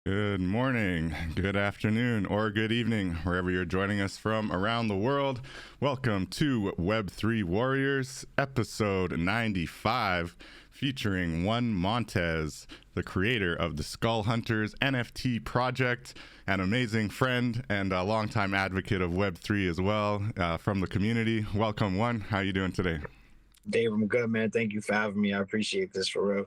Good morning, good afternoon, or good evening, wherever you're joining us from around the world. Welcome to Web3 Warriors, episode 95, featuring One Montes, the creator of the Skull Hunters NFT project, an amazing friend and a longtime advocate of Web3 as well, from the community. Welcome, One. How are you doing today? Dave, I'm good, man. Thank you for having me. I appreciate this for real.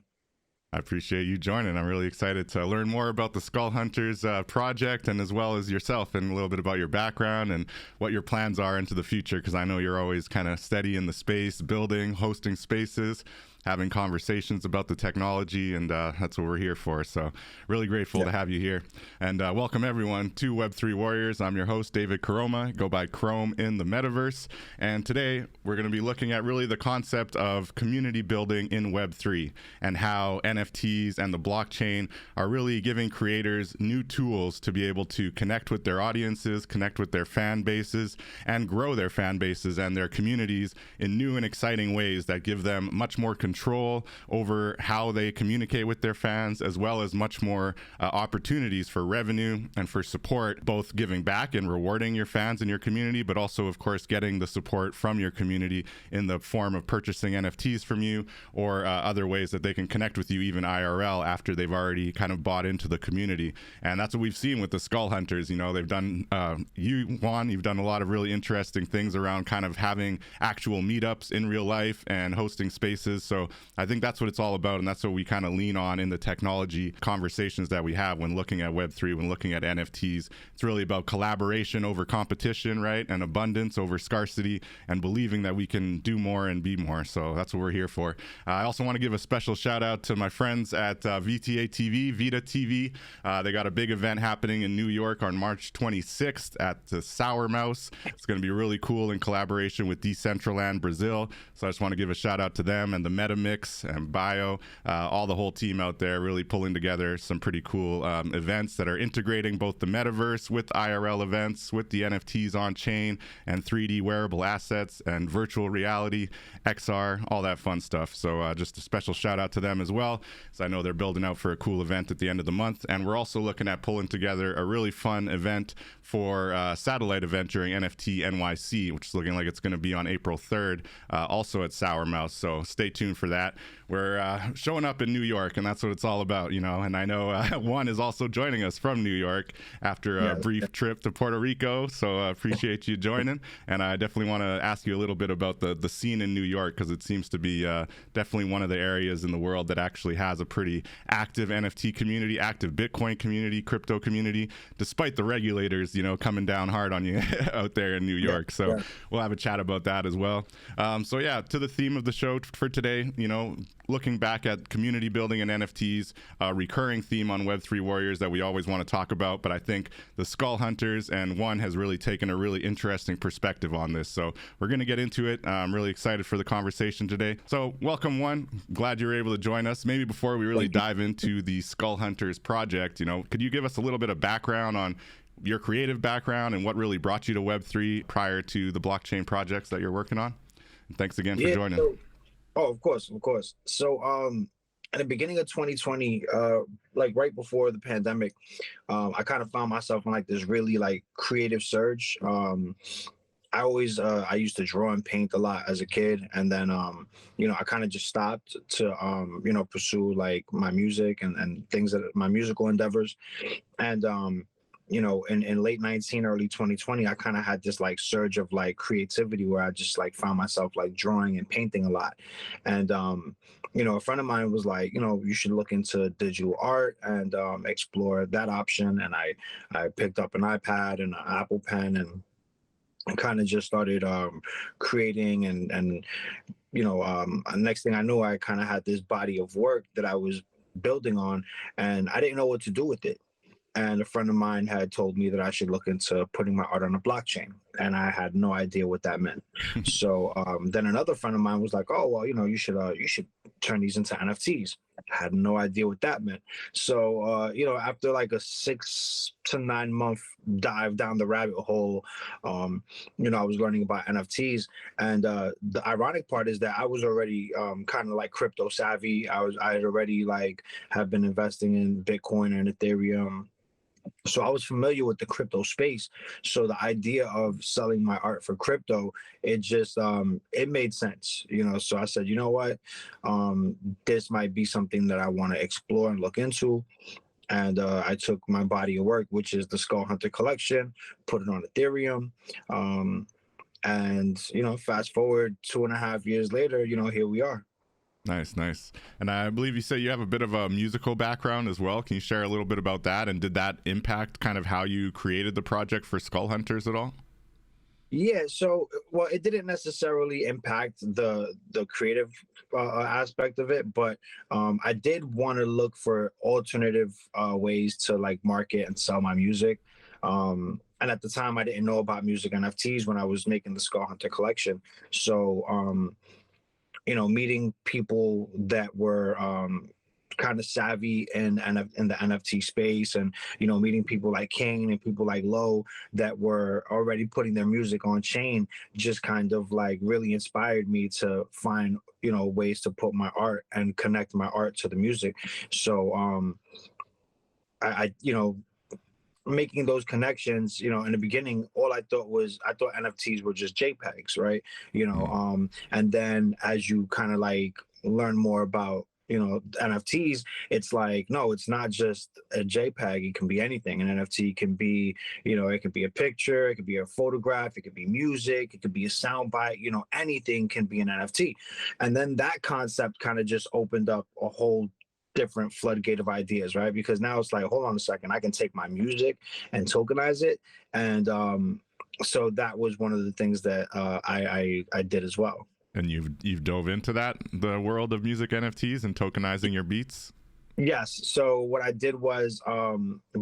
I appreciate you joining. I'm really excited to learn more about the Skull Hunters project, and as well as yourself, and a little bit about your background and what your plans are into the future, because I know you're always kind of steady in the space, building, hosting spaces, having conversations about the technology, and that's what we're here for. So really grateful to have you here. And welcome everyone to Web3 Warriors. I'm your host, David Krome, go by Krome in the Metaverse. And today we're going to be looking at really the concept of community building in Web3 and how NFTs and the blockchain are really giving creators new tools to be able to connect with their audiences, connect with their fan bases, and grow their fan bases and their communities in new and exciting ways that give them much more control over how they communicate with their fans, as well as much more opportunities for revenue and for support, both giving back and rewarding your fans and your community, but also, of course, getting the support from your community in the form of purchasing NFTs from you, or other ways that they can connect with you even IRL after they've already kind of bought into the community. And that's what we've seen with the Skull Hunters. You know, they've done, you've done a lot of really interesting things around kind of having actual meetups in real life and hosting spaces. So I think that's what it's all about, and that's what we kind of lean on in the technology conversations that we have when looking at Web3, when looking at NFTs. It's really about collaboration over competition, right? And abundance over scarcity, and believing that we can do more and be more. So that's what we're here for. I also want to give a special shout out to my friends at VTA TV, Vita TV. They got a big event happening in New York on March 26th at the Sour Mouse. It's going to be really cool in collaboration with Decentraland Brazil. So I just want to give a shout out to them and the Metamix and Bio, all the whole team out there really pulling together some pretty cool events that are integrating both the Metaverse with IRL events, with the NFTs on chain, and 3D wearable assets and virtual reality, XR, all that fun stuff. So just a special shout out to them as well, as I know they're building out for a cool event at the end of the month. And we're also looking at pulling together a really fun event for a satellite event during NFT.NYC, which is looking like it's going to be on April 3rd, also at Sour Mouse. So stay tuned for that. We're showing up in New York, and that's what it's all about, you know. And I know One is also joining us from New York after a brief trip to Puerto Rico. So I appreciate you joining. And I definitely want to ask you a little bit about the scene in New York, because it seems to be definitely one of the areas in the world that actually has a pretty active NFT community, active Bitcoin community, crypto community, despite the regulators, you know, coming down hard on you out there in New York. So we'll have a chat about that as well. So yeah, to the theme of the show for today, you know, looking back at community building and NFTs, a recurring theme on Web3 Warriors that we always want to talk about, but I think the Skull Hunters and One has really taken a really interesting perspective on this. So we're going to get into it. I'm really excited for the conversation today. So welcome, One. Glad you're able to join us. Maybe before we really dive into the Skull Hunters project, you know, could you give us a little bit of background on your creative background and what really brought you to Web3 prior to the blockchain projects that you're working on? And thanks again for joining. Oh, of course. So, at the beginning of 2020, like right before the pandemic, I kind of found myself in like this really like creative surge. I always, I used to draw and paint a lot as a kid. And then, you know, I kind of just stopped to, you know, pursue like my music and things that my musical endeavors. And, you know, in late 19, early 2020, I kind of had this like surge of like creativity where I just like found myself like drawing and painting a lot. And, you know, a friend of mine was like, you know, you should look into digital art and explore that option. And I picked up an iPad and an Apple Pen and kind of just started creating and you know, next thing I knew, I kind of had this body of work that I was building on, and I didn't know what to do with it. And a friend of mine had told me that I should look into putting my art on a blockchain, and I had no idea what that meant. So then another friend of mine was like, "Oh, well, you know, you should turn these into NFTs. Had no idea what that meant. So, after like a 6 to 9 month dive down the rabbit hole, I was learning about NFTs. And the ironic part is that I was already kind of like crypto savvy. I had already like have been investing in Bitcoin and Ethereum. So I was familiar with the crypto space. So the idea of selling my art for crypto, it just it made sense. So I said, you know what, this might be something that I want to explore and look into. And I took my body of work, which is the Skull Hunter collection, put it on Ethereum. And fast forward 2.5 years later, here we are. Nice, nice. And I believe you say you have a bit of a musical background as well. Can you share a little bit about that? And did that impact kind of how you created the project for Skull Hunters at all? Yeah, so well, it didn't necessarily impact the creative aspect of it, but I did want to look for alternative ways to like market and sell my music. And at the time, I didn't know about music NFTs when I was making the Skull Hunter collection. So meeting people that were kind of savvy in the NFT space, and meeting people like Kane and people like Low that were already putting their music on chain, just kind of like really inspired me to find ways to put my art and connect my art to the music. So I making those connections, in the beginning, all I thought NFTs were just JPEGs, right? And then as you kind of like learn more about NFTs, it's like, no, it's not just a JPEG. It can be anything. An NFT can be, it could be a picture, it could be a photograph, it could be music, it could be a soundbite, anything can be an NFT. And then that concept kind of just opened up a whole different floodgate of ideas, right? Because now it's like, hold on a second, I can take my music and tokenize it. And so that was one of the things that I did as well. And you've dove into that, the world of music NFTs and tokenizing your beats? Yes. So what I did was,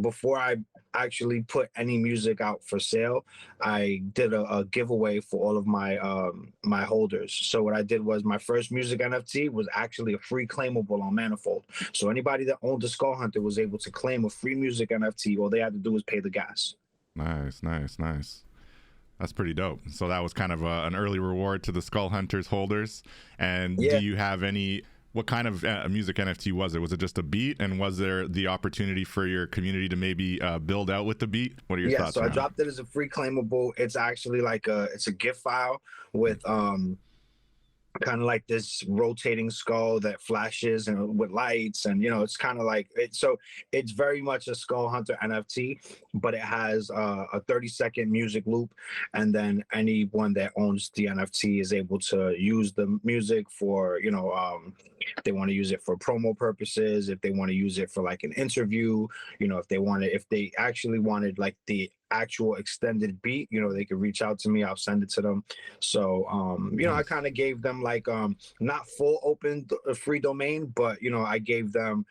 before I actually put any music out for sale, I did a giveaway for all of my my holders. So what I did was, my first music NFT was actually a free claimable on Manifold. So anybody that owned a Skull Hunter was able to claim a free music NFT. All they had to do was pay the gas. Nice, nice, nice. That's pretty dope. So that was kind of an early reward to the Skull Hunters holders. And do you have what kind of music NFT was it? Was it just a beat? And was there the opportunity for your community to maybe build out with the beat? What are your thoughts? So I dropped it as a free claimable. It's actually like it's a GIF file with kind of like this rotating skull that flashes and with lights, and it's kind of like it. So it's very much a Skull Hunter NFT, but it has a 30-second music loop, and then anyone that owns the NFT is able to use the music for if they want to use it for promo purposes, if they want to use it for like an interview, if they actually wanted like the actual extended beat, they could reach out to me. I'll send it to them. So I kind of gave them like not full open free domain, but I gave them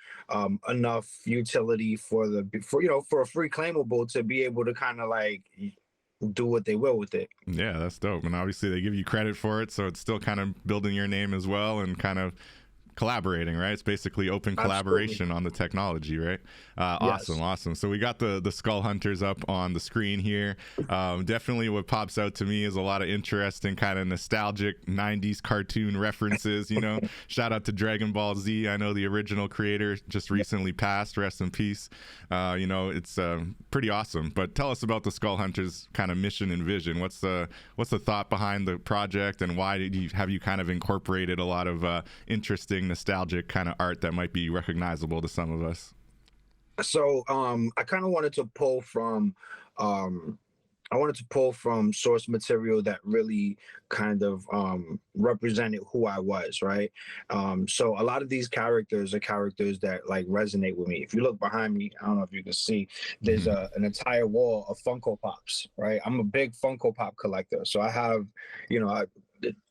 enough utility for a free claimable to be able to kind of like do what they will with it. Yeah, that's dope. And obviously they give you credit for it, so it's still kind of building your name as well and kind of collaborating, right? It's basically open collaboration on the technology, right? Awesome. So we got the Skull Hunters up on the screen here. Definitely what pops out to me is a lot of interesting kind of nostalgic 90s cartoon references. Shout out to Dragon Ball Z. I know the original creator just recently passed, rest in peace. It's pretty awesome. But tell us about the Skull Hunters kind of mission and vision. What's the thought behind the project, and why have you kind of incorporated a lot of interesting nostalgic kind of art that might be recognizable to some of us? So I kind of wanted to pull from source material that really kind of represented who I was, right? So a lot of these characters are characters that like resonate with me. If you look behind me, I don't know if you can see, there's an entire wall of Funko Pops, right? I'm a big Funko Pop collector. So I have,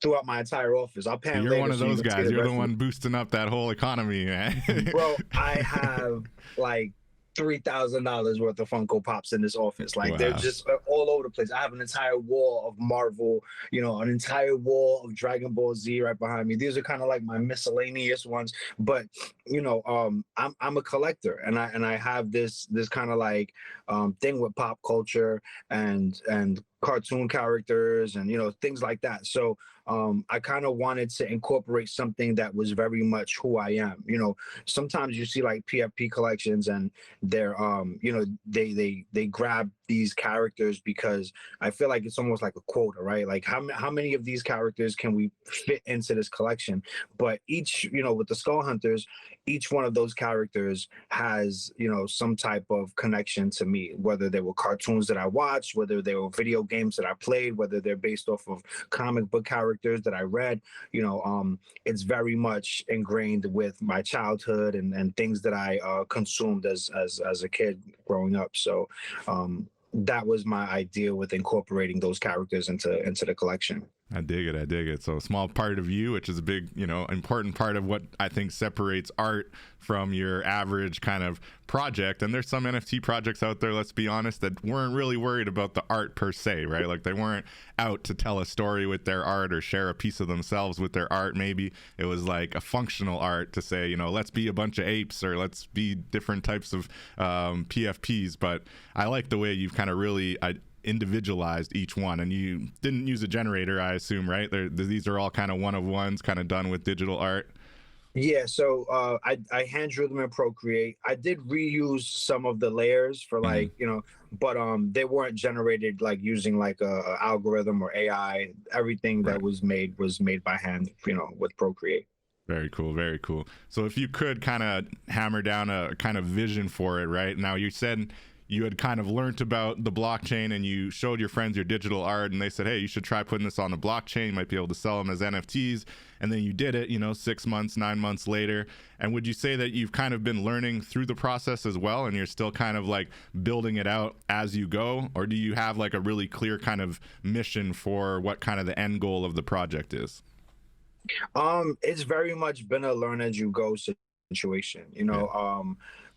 throughout my entire office. I'll pan. You're one of those guys. You're the one boosting up that whole economy, man. Bro, I have like $3,000 worth of Funko Pops in this office. Like they're Wow. just all over the place. I have an entire wall of Marvel, an entire wall of Dragon Ball Z right behind me. These are kind of like my miscellaneous ones, but I'm a collector, and I have this kind of like thing with pop culture and cartoon characters and things like that. So I kind of wanted to incorporate something that was very much who I am. Sometimes you see like PFP collections and they're they grab these characters because I feel like it's almost like a quota, right? Like how many of these characters can we fit into this collection? But each, with the Skull Hunters, each one of those characters has, some type of connection to me, whether they were cartoons that I watched, whether they were video games that I played, whether they're based off of comic book characters that I read. It's very much ingrained with my childhood and things that I consumed as a kid growing up. So that was my idea with incorporating those characters into the collection. I dig it. I dig it. So a small part of you, which is a big, important part of what I think separates art from your average kind of project. And there's some NFT projects out there, let's be honest, that weren't really worried about the art per se, right? Like they weren't out to tell a story with their art or share a piece of themselves with their art. Maybe it was like a functional art to say, let's be a bunch of apes or let's be different types of PFPs. But I like the way you've kind of really individualized each one, and you didn't use a generator, I assume, right? These are all kind of one of ones, kind of done with digital art. Yeah, so I hand drew them in Procreate. I did reuse some of the layers for like, but they weren't generated like using like a algorithm or AI. Everything that was made by hand, with Procreate. Very cool. Very cool. So if you could kind of hammer down a kind of vision for it, right? Now you said you had kind of learned about the blockchain and you showed your friends your digital art and they said, hey, you should try putting this on the blockchain. You might be able to sell them as NFTs. And then you did it, 6 months, 9 months later. And would you say that you've kind of been learning through the process as well, and you're still kind of like building it out as you go? Or do you have like a really clear kind of mission for what kind of the end goal of the project is? It's very much been a learn as you go situation.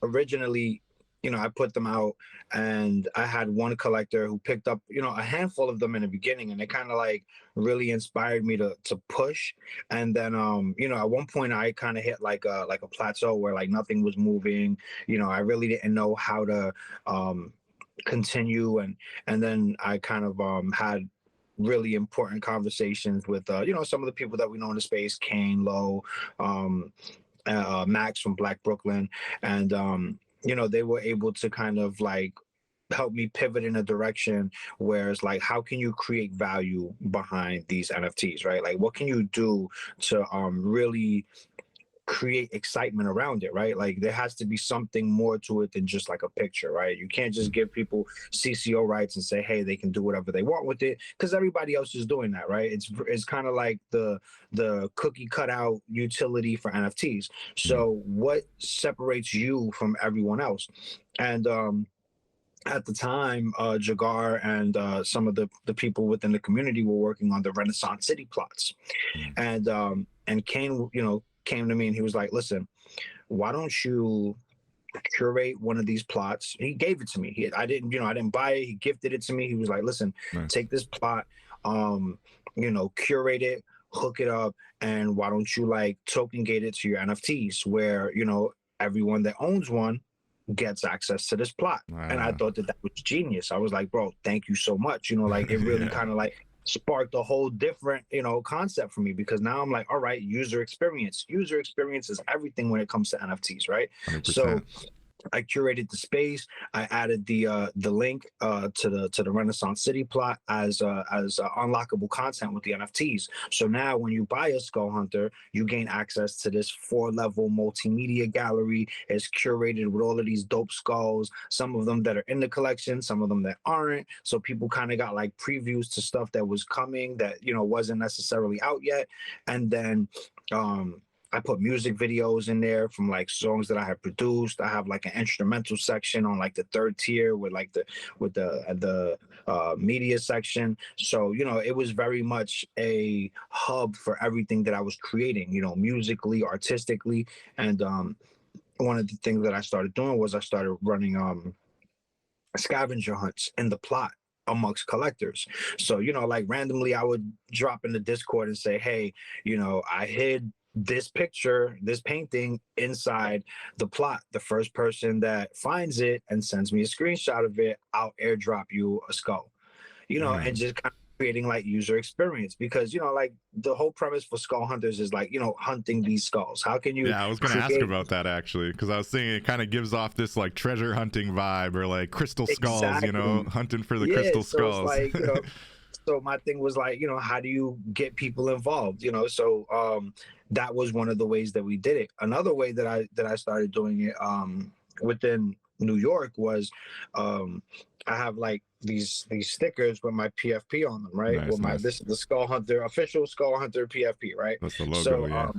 Originally, I put them out and I had one collector who picked up, a handful of them in the beginning, and they kind of like really inspired me to push. And then, at one point I kind of hit like a plateau where like nothing was moving. I really didn't know how to continue. And then I kind of had really important conversations with, some of the people that we know in the space, Kane, Low, Max from Black Brooklyn. And, they were able to kind of like help me pivot in a direction where it's like, how can you create value behind these NFTs, right? Like, what can you do to really create excitement around it, right? Like there has to be something more to it than just like a picture, right? You can't just give people CCO rights and say, hey, they can do whatever they want with it, because everybody else is doing that, right? It's kind of like the cookie cutout utility for NFTs. So what separates you from everyone else? And at the time, Jagar and some of the people within the community were working on the Renaissance City plots, and Kane, came to me and he was like, listen, why don't you curate one of these plots? He gave it to me. I didn't buy it. He gifted it to me. He was like, listen, take this plot, curate it, hook it up, and why don't you like token gate it to your NFTs where, everyone that owns one gets access to this plot. And I thought that was genius. I was like, bro, thank you so much. Like it really kind of like sparked a whole different, concept for me, because now I'm like, all right, user experience is everything when it comes to NFTs, right? 100%. So I curated the space. I added the link to the Renaissance City plot as unlockable content with the NFTs. So now when you buy a Skull Hunter, you gain access to this 4-level multimedia gallery. It's curated with all of these dope skulls, some of them that are in the collection, some of them that aren't. So people kind of got like previews to stuff that was coming that, wasn't necessarily out yet. And then I put music videos in there from like songs that I have produced. I have like an instrumental section on like the 3rd tier with like the media section. So, it was very much a hub for everything that I was creating, musically, artistically. And one of the things that I started doing was I started running scavenger hunts in the plot amongst collectors. So, like randomly I would drop in the Discord and say, hey, I hid this picture, this painting inside the plot. The first person that finds it and sends me a screenshot of it, I'll airdrop you a skull. And just kind of creating like user experience, because like the whole premise for Skull Hunters is like hunting these skulls. How can you Yeah, I was going to ask about that actually, because I was thinking it kind of gives off this like treasure hunting vibe, or like crystal skulls, Exactly. hunting for the crystal So skulls. it's like so my thing was like, how do you get people involved? So that was one of the ways that we did it. Another way that I started doing it within New York was I have like these stickers with my PFP on them, right? Nice, nice. This is the Skull Hunter, official Skull Hunter PFP, right? That's the logo. So yeah.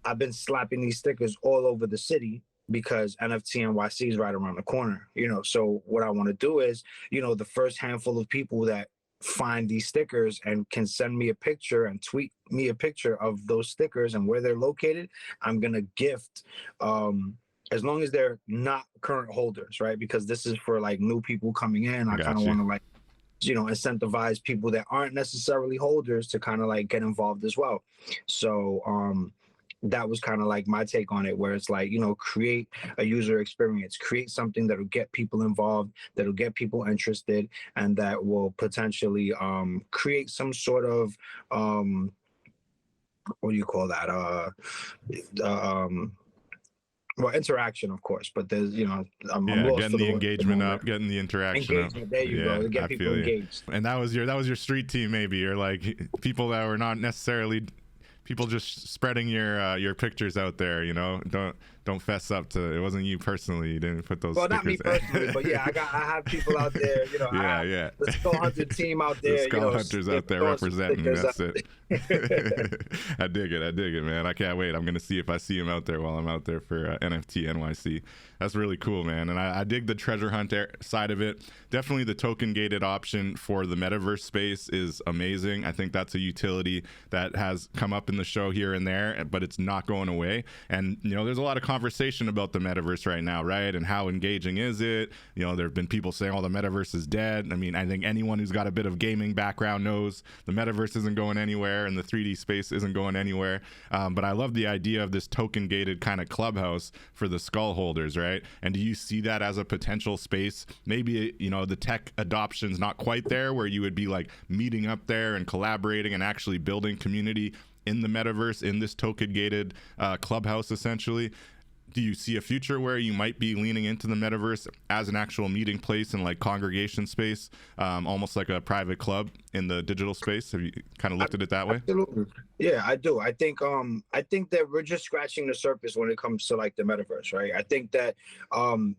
I've been slapping these stickers all over the city because NFT.NYC is right around the corner. So what I want to do is, the first handful of people that find these stickers and can send me a picture and tweet me a picture of those stickers and where they're located, I'm gonna gift, as long as they're not current holders, right? Because this is for like new people coming in. I kind of want to like, incentivize people that aren't necessarily holders to kind of like get involved as well. So that was kind of like my take on it, where it's like, create a user experience, create something that'll get people involved, that'll get people interested, and that will potentially create some sort of what do you call that? Well, interaction, of course, but there's, I'm getting the engagement up, getting the interaction up. There you go, to get people engaged. And that was your street team, maybe, or like people that were not necessarily people just spreading your pictures out there. Don't fess up to it. Wasn't you personally. You didn't put those. Well, stickers. Not me personally, but yeah, I have people out there. Yeah. The Skull Hunter team out there. The Skull Hunters out there representing. That's it. I dig it, man. I can't wait. I'm gonna see if I see him out there while I'm out there for NFT.NYC. That's really cool, man. And I dig the treasure hunt side of it. Definitely the token gated option for the metaverse space is amazing. I think that's a utility that has come up in the show here and there, but it's not going away. And there's a lot of conversation about the metaverse right now, right? And how engaging is it? There have been people saying, "Oh, the metaverse is dead." I mean, I think anyone who's got a bit of gaming background knows the metaverse isn't going anywhere and the 3D space isn't going anywhere. But I love the idea of this token gated kind of clubhouse for the skull holders, right? And do you see that as a potential space? Maybe, the tech adoption's not quite there, where you would be like meeting up there and collaborating and actually building community in the metaverse, in this token gated clubhouse, essentially. Do you see a future where you might be leaning into the metaverse as an actual meeting place and like congregation space, almost like a private club in the digital space? Have you kind of looked at it that way? Absolutely. Yeah, I do. I think that we're just scratching the surface when it comes to like the metaverse, right? I think that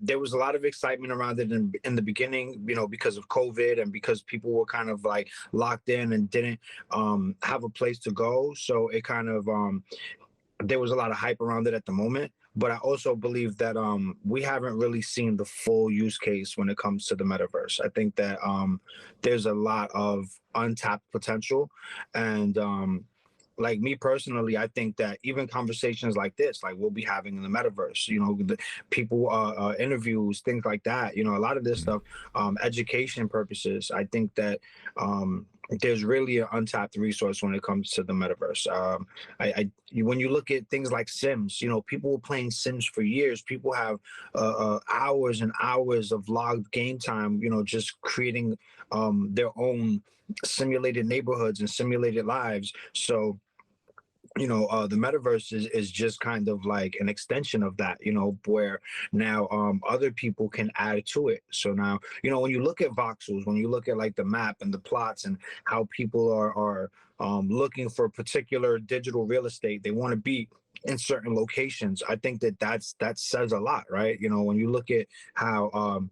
there was a lot of excitement around it in the beginning, because of COVID and because people were kind of like locked in and didn't have a place to go. So it kind of there was a lot of hype around it at the moment. But I also believe that we haven't really seen the full use case when it comes to the metaverse. I think that there's a lot of untapped potential. And like me personally, I think that even conversations like this, like we'll be having in the metaverse, the people, interviews, things like that, a lot of this stuff, education purposes, I think that there's really an untapped resource when it comes to the metaverse. When you look at things like Sims, people were playing Sims for years. People have hours and hours of logged game time, just creating their own simulated neighborhoods and simulated lives. So the metaverse is just kind of like an extension of that, where now other people can add to it. So now, when you look at Voxels, when you look at like the map and the plots and how people are looking for particular digital real estate, they want to be in certain locations. I think that says a lot, right? When you look at how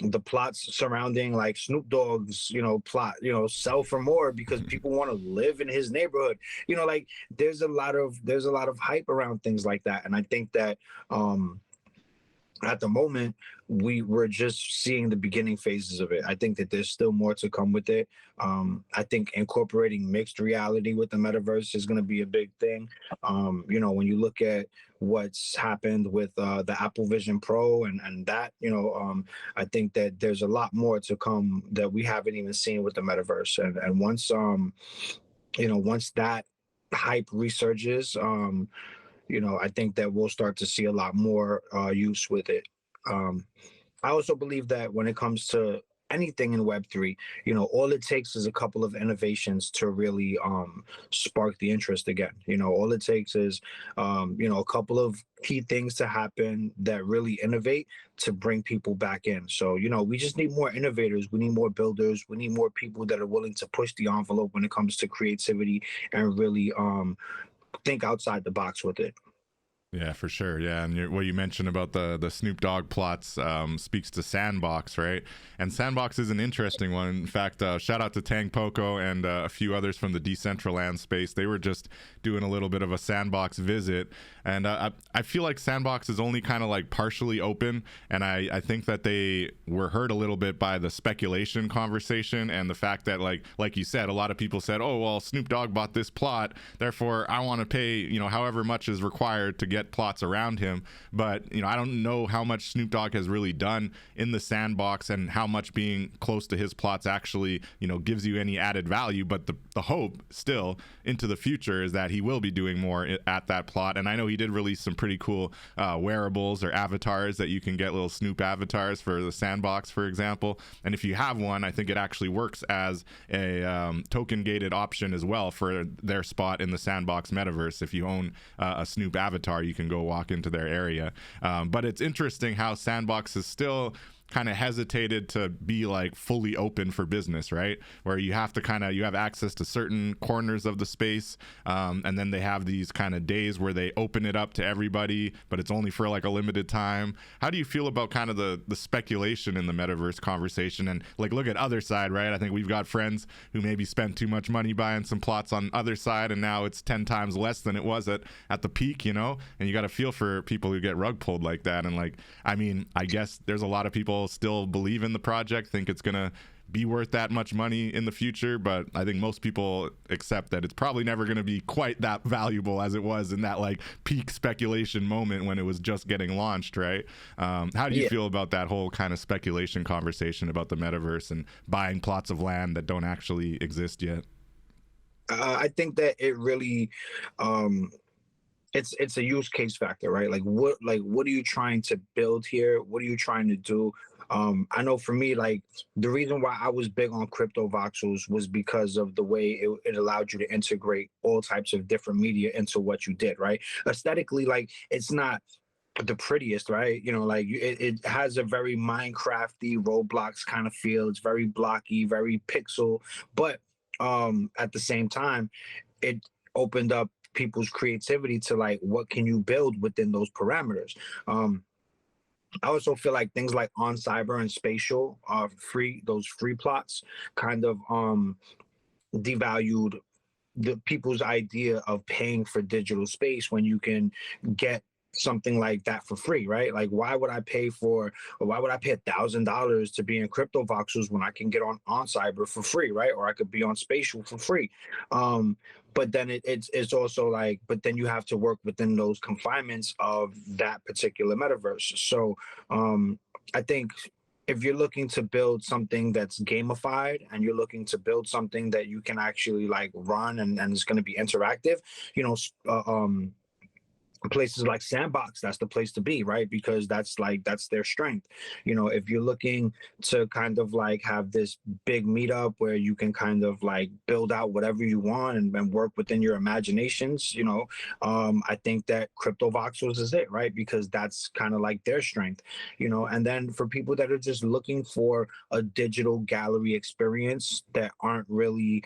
the plots surrounding like Snoop Dogg's, plot, sell for more because people want to live in his neighborhood. Like there's a lot of hype around things like that. And I think that at the moment, we're just seeing the beginning phases of it. I think that there's still more to come with it. I think incorporating mixed reality with the metaverse is going to be a big thing. When you look at what's happened with the Apple Vision Pro and that, I think that there's a lot more to come that we haven't even seen with the metaverse. And once that hype resurges, I think that we'll start to see a lot more use with it. Um, I also believe that when it comes to anything in Web3, all it takes is a couple of innovations to really spark the interest again. All it takes is, a couple of key things to happen that really innovate to bring people back in. So, we just need more innovators. We need more builders. We need more people that are willing to push the envelope when it comes to creativity and really think outside the box with it. Yeah, for sure. Yeah, and what you mentioned about the Snoop Dogg plots speaks to Sandbox, right? And Sandbox is an interesting one. In fact, shout out to Tang Poco and a few others from the Decentraland space. They were just doing a little bit of a Sandbox visit, and I feel like Sandbox is only kind of like partially open, and I think that they were hurt a little bit by the speculation conversation and the fact that like you said, a lot of people said, oh well, Snoop Dogg bought this plot, therefore I want to pay however much is required to get plots around him. But I don't know how much Snoop Dogg has really done in the Sandbox and how much being close to his plots actually gives you any added value. But the hope still into the future is that he will be doing more at that plot. And I know he did release some pretty cool wearables or avatars that you can get, little Snoop avatars for the Sandbox, for example. And if you have one, I think it actually works as a token gated option as well for their spot in the Sandbox metaverse. If you own a Snoop avatar, you can go walk into their area. But it's interesting how Sandbox is still kind of hesitated to be like fully open for business, right? Where you have to you have access to certain corners of the space, and then they have these kind of days where they open it up to everybody, but it's only for like a limited time. How do you feel about kind of the speculation in the metaverse conversation? And like, look at other side, right? I think we've got friends who maybe spent too much money buying some plots on other side, and now it's 10 times less than it was at the peak, and you got to feel for people who get rug pulled like that. And like, I mean, I guess there's a lot of people still believe in the project, think it's gonna be worth that much money in the future, but I think most people accept that it's probably never going to be quite that valuable as it was in that like peak speculation moment when it was just getting launched, right? How do you feel about that whole kind of speculation conversation about the metaverse and buying plots of land that don't actually exist yet? I think that it really it's a use case factor, right? Like what are you trying to build here? What are you trying to do? I know for me, like the reason why I was big on crypto voxels was because of the way it allowed you to integrate all types of different media into what you did, right? Aesthetically, like it's not the prettiest, right? It has a very Minecrafty Roblox kind of feel. It's very blocky, very pixel, but at the same time, it opened up people's creativity to like what can you build within those parameters. I also feel like things like on cyber and spatial are free, those free plots kind of devalued the people's idea of paying for digital space when you can get something like that for free, right? Like why would I pay $1,000 to be in crypto voxels when I can get on cyber for free, right? Or I could be on spatial for free. But then it's also like, but then you have to work within those confinements of that particular metaverse. So I think if you're looking to build something that's gamified and you're looking to build something that you can actually like run and it's going to be interactive, places like Sandbox, that's the place to be, right? Because that's their strength. If you're looking to kind of like have this big meetup where you can kind of like build out whatever you want and work within your imaginations, I think that crypto voxels is it, right? Because that's kind of like their strength, and then for people that are just looking for a digital gallery experience that aren't really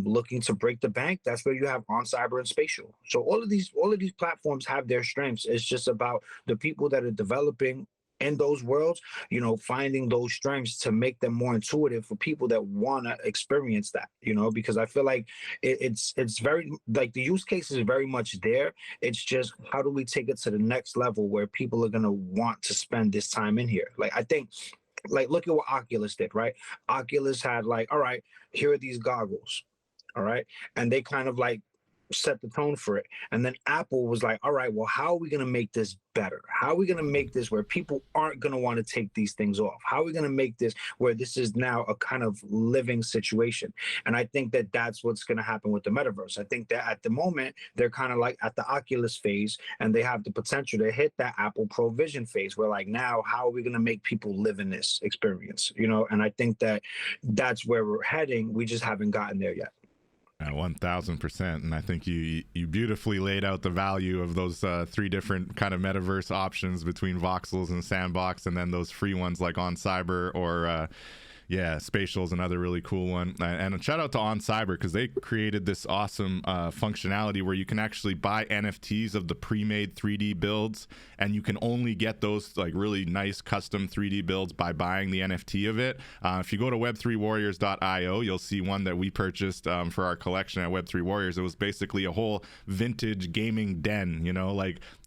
looking to break the bank, that's where you have on cyber and spatial. So all of these platforms have their strengths. It's just about the people that are developing in those worlds, finding those strengths to make them more intuitive for people that want to experience that, because I feel like it's very, like, the use case is very much there. It's just, how do we take it to the next level where people are going to want to spend this time in here? Like, I think, like, look at what Oculus did, right? Oculus had, like, all right, here are these goggles, all right, and they kind of like set the tone for it. And then Apple was like, all right, well, how are we going to make this better? How are we going to make this where people aren't going to want to take these things off? How are we going to make this where this is now a kind of living situation? And I think that that's what's going to happen with the metaverse. I think that at the moment, they're kind of like at the Oculus phase, and they have the potential to hit that Apple Pro Vision phase where, like, now, how are we going to make people live in this experience? And I think that that's where we're heading. We just haven't gotten there yet. 1000%. And I think you beautifully laid out the value of those 3 different kind of metaverse options between Voxels and Sandbox, and then those free ones like On Cyber or Spatial's another really cool one. And a shout out to On Cyber, because they created this awesome functionality where you can actually buy NFTs of the pre-made 3D builds, and you can only get those like really nice custom 3D builds by buying the NFT of it. If you go to web3warriors.io, you'll see one that we purchased for our collection at Web3 Warriors. It was basically a whole vintage gaming den,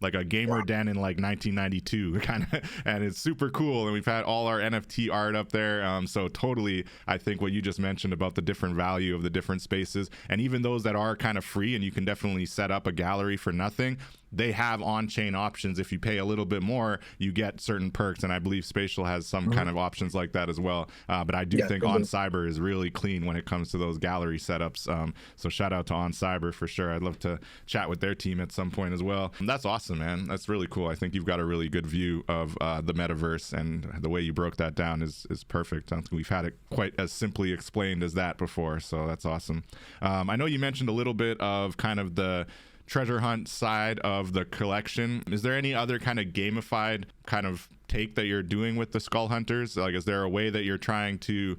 like a gamer den in like 1992 kind of, and it's super cool. And we've had all our NFT art up there. So totally, I think what you just mentioned about the different value of the different spaces, and even those that are kind of free and you can definitely set up a gallery for nothing, they have on-chain options. If you pay a little bit more, you get certain perks, and I believe Spatial has some kind of options like that as well. But I do think On Cyber is really clean when it comes to those gallery setups. So shout out to On Cyber for sure. I'd love to chat with their team at some point as well. That's awesome, man. That's really cool. I think you've got a really good view of the metaverse, and the way you broke that down is perfect. I don't think we've had it quite as simply explained as that before, so that's awesome. I know you mentioned a little bit of kind of the treasure hunt side of the collection. Is there any other kind of gamified kind of take that you're doing with the Skull Hunters? Like, is there a way that you're trying to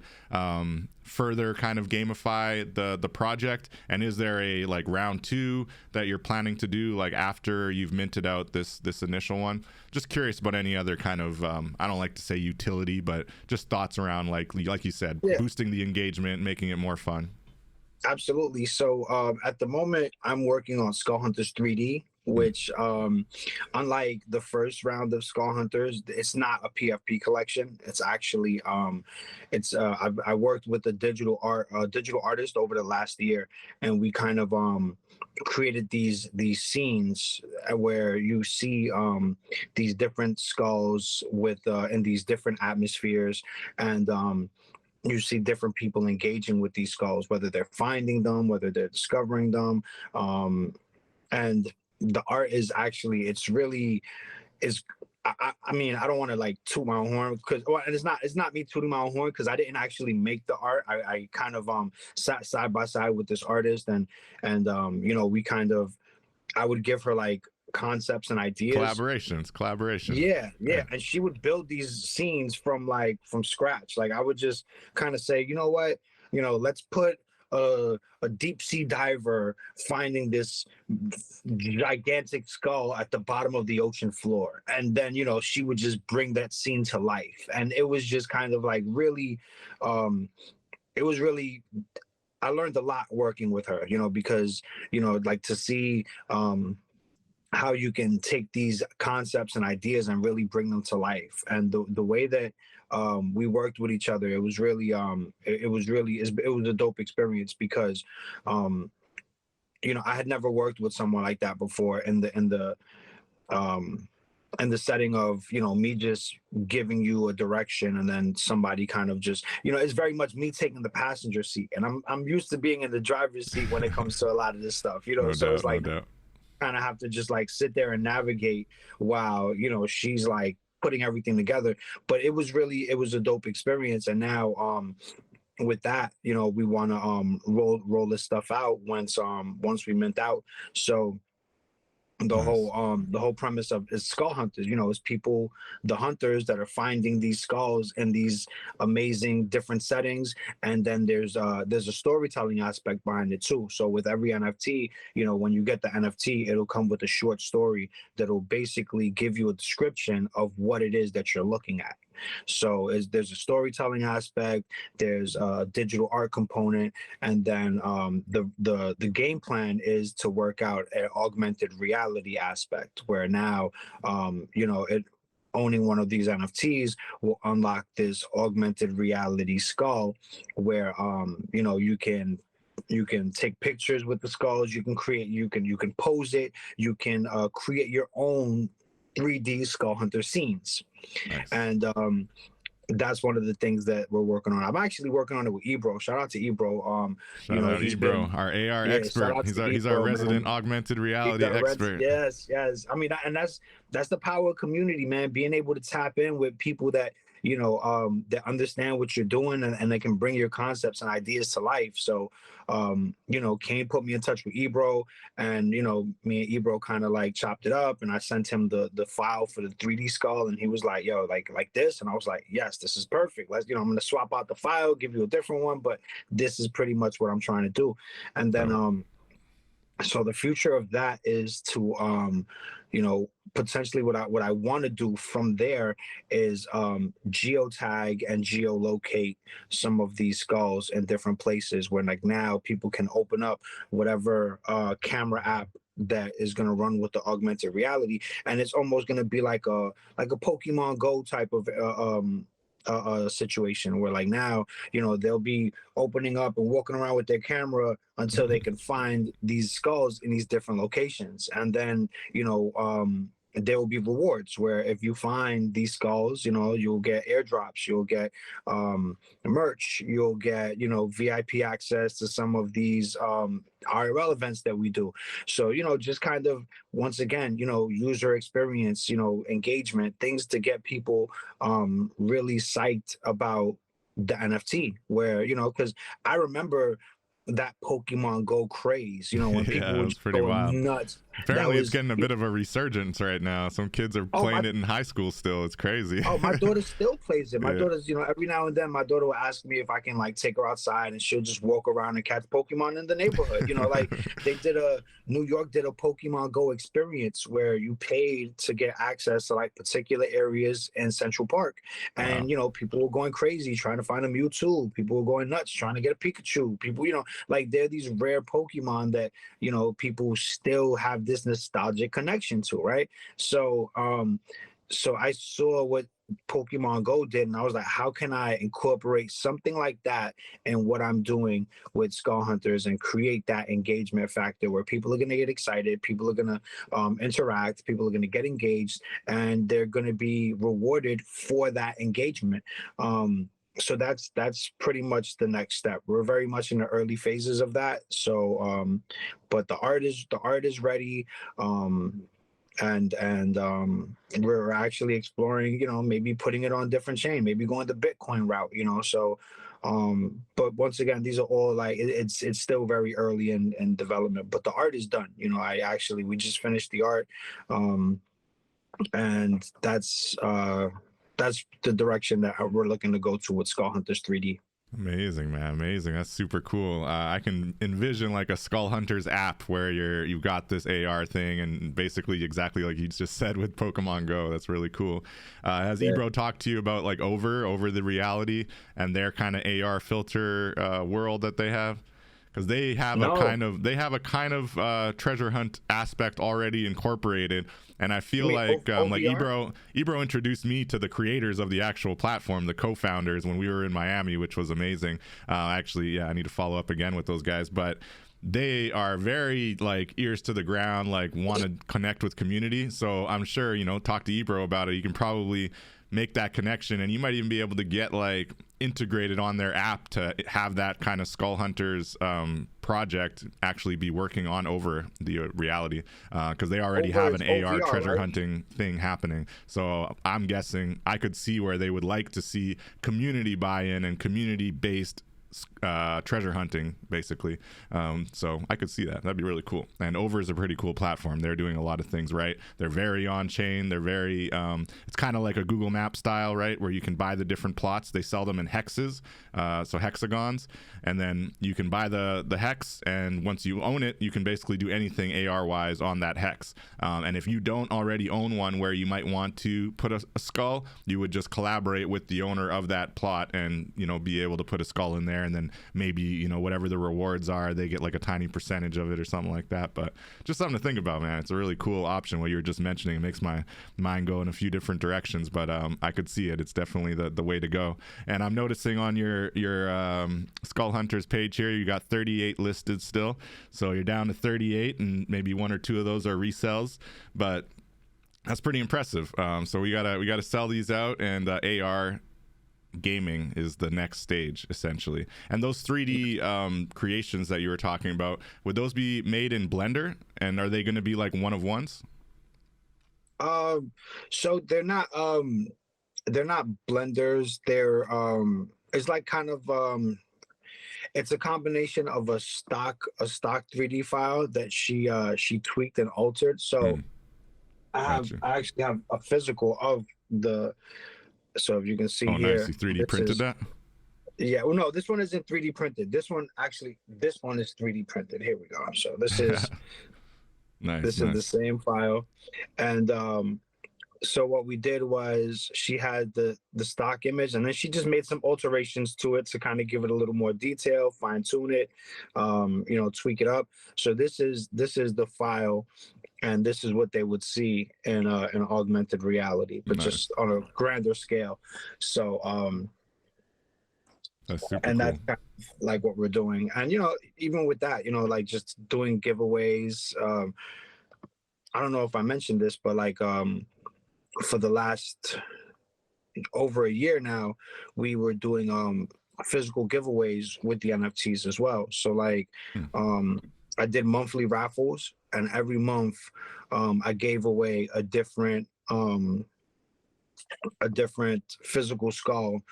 further kind of gamify the project? And is there a like round 2 that you're planning to do like after you've minted out this initial one? Just curious about any other kind of I don't like to say utility, but just thoughts around like you said, boosting the engagement, making it more fun. Absolutely. So at the moment, I'm working on Skull Hunters 3D, which unlike the first round of Skull Hunters, it's not a PFP collection. It's actually I worked with a digital artist over the last year, and we kind of created these scenes where you see these different skulls with in these different atmospheres, and you see different people engaging with these skulls, whether they're finding them, whether they're discovering them. And the art is actually, it's really, I mean, I don't want to like toot my own horn, because, and it's not me tooting my own horn, because I didn't actually make the art. I kind of sat side by side with this artist, and we kind of, I would give her like concepts and ideas. Collaboration. Yeah. And she would build these scenes from scratch. Like, I would just kind of say, you know what, let's put a deep sea diver finding this gigantic skull at the bottom of the ocean floor, and then she would just bring that scene to life. And it was just kind of like really it was really, I learned a lot working with her, because like to see how you can take these concepts and ideas and really bring them to life. And the way that we worked with each other, it was really it was a dope experience, because I had never worked with someone like that before in the setting of me just giving you a direction, and then somebody kind of just it's very much me taking the passenger seat, and I'm used to being in the driver's seat when it comes to a lot of this stuff, so it's like kind of have to just like sit there and navigate while she's like putting everything together. But it was a dope experience. And now with that, we want to roll this stuff out once we mint out. So Nice. The whole premise of is Skull Hunters, is people, the hunters that are finding these skulls in these amazing different settings. And then there's a storytelling aspect behind it too. So with every NFT, when you get the NFT, it'll come with a short story that'll basically give you a description of what it is that you're looking at. So there's a storytelling aspect, there's a digital art component, and then the game plan is to work out an augmented reality aspect where now it owning one of these NFTs will unlock this augmented reality skull where you can take pictures with the skulls, you can pose it, you can create your own 3D Skull Hunter scenes. Nice. And that's one of the things that we're working on. I'm actually working on it with Ebro. Shout out to Ebro. Shout out He's Ebro, been, our AR yeah, shout expert. out to He's our Ebro, resident man. augmented He's reality got expert. yes, yes. I mean, and that's the power of community, man. Being able to tap in with people that that understand what you're doing, and they can bring your concepts and ideas to life. So Kane put me in touch with Ebro, and me and Ebro kind of like chopped it up, and I sent him the file for the 3D skull, and he was like, yo, like this, and I was like, yes, this is perfect. Let's I'm gonna swap out the file, give you a different one, but this is pretty much what I'm trying to do. And then Dope. so the future of that is to potentially what I want to do from there is geotag and geolocate some of these skulls in different places where like now people can open up whatever camera app that is going to run with the augmented reality, and it's almost going to be like a Pokemon Go type of situation where like now they'll be opening up and walking around with their camera until they can find these skulls in these different locations. And then there will be rewards where if you find these skulls, you'll get airdrops, you'll get merch, you'll get VIP access to some of these IRL events that we do. So just kind of once again user experience, engagement, things to get people really psyched about the NFT. Where because I remember that Pokemon Go craze, when people Yeah, were it was just pretty going wild. nuts. That Apparently, it's was getting a bit of a resurgence right now. Some kids are oh my playing it in high school still. It's crazy. Oh, my daughter still plays it. My Yeah. daughter's, every now and then my daughter will ask me if I can like take her outside and she'll just walk around and catch Pokemon in the neighborhood. Like New York did a Pokemon Go experience where you paid to get access to like particular areas in Central Park. Wow. And, people were going crazy trying to find a Mewtwo. People were going nuts trying to get a Pikachu. People, like they're these rare Pokemon that, people still have this nostalgic connection to, right? So I saw what Pokemon Go did, and I was like, how can I incorporate something like that in what I'm doing with Skull Hunters and create that engagement factor where people are going to get excited, people are going to interact, people are going to get engaged, and they're going to be rewarded for that engagement. So that's pretty much the next step. We're very much in the early phases of that. So, but the art is ready. And we're actually exploring maybe putting it on a different chain, maybe going the Bitcoin route, so but once again, these are all like it's still very early in development, but the art is done. We just finished the art, and that's the direction that we're looking to go to with Skull Hunters 3D. Amazing, man. Amazing. That's super cool. I can envision like a Skull Hunters app where you've got this AR thing and basically exactly like you just said with Pokemon Go. That's really cool. Has Yeah. Ebro talked to you about like over the reality and their kind of AR filter world that they have? Because they have No. a kind of treasure hunt aspect already incorporated, and I feel You mean like OVR? Ebro introduced me to the creators of the actual platform, the co-founders, when we were in Miami, which was amazing. Actually, yeah, I need to follow up again with those guys, but they are very like ears to the ground, like want to connect with community. So I'm sure talk to Ebro about it. You can probably make that connection, and you might even be able to get like integrated on their app to have that kind of Skull Hunters project actually be working on over the reality, because they already have an AR OVR, treasure right? hunting thing happening. So I'm guessing I could see where they would like to see community buy-in and community-based treasure hunting, basically. So I could see that. That'd be really cool. And Over is a pretty cool platform. They're doing a lot of things right. They're very on chain. They're very, it's kind of like a Google Map style, right? Where you can buy the different plots. They sell them in hexes, so hexagons. And then you can buy the hex. And once you own it, you can basically do anything AR wise on that hex. And if you don't already own one where you might want to put a skull, you would just collaborate with the owner of that plot and, you know, be able to put a skull in there. And then maybe, you know, whatever the rewards are, they get like a tiny percentage of it or something like that. But just something to think about, man. It's a really cool option. What you were just mentioning, it makes my mind go in a few different directions, but I could see it. It's definitely the way to go. And I'm noticing on your Skull Hunters page here, you got 38 listed still. So you're down to 38, and maybe one or two of those are resells, but that's pretty impressive. So we gotta sell these out, and AR gaming is the next stage, essentially. And those 3D creations that you were talking about, would those be made in Blender, and are they going to be like one of ones? So they're not blenders. They're it's like kind of it's a combination of a stock 3D file that she tweaked and altered. So I actually have a physical of the. So if you can see here, nice. You 3D printed that? Yeah. Well, no, this one isn't 3D printed. This one is 3D printed. Here we go. So this is nice. This is the same file, and so what we did was she had the stock image, and then she just made some alterations to it to kind of give it a little more detail, fine tune it, you know, tweak it up. So this is the file. And this is what they would see in an augmented reality, but just on a grander scale. So, that's super and cool. that's kind of like what we're doing. And, you know, even with that, you know, like just doing giveaways. I don't know if I mentioned this, but like for the last over a year now, we were doing physical giveaways with the NFTs as well. So like, I did monthly raffles, and every month I gave away a different physical skull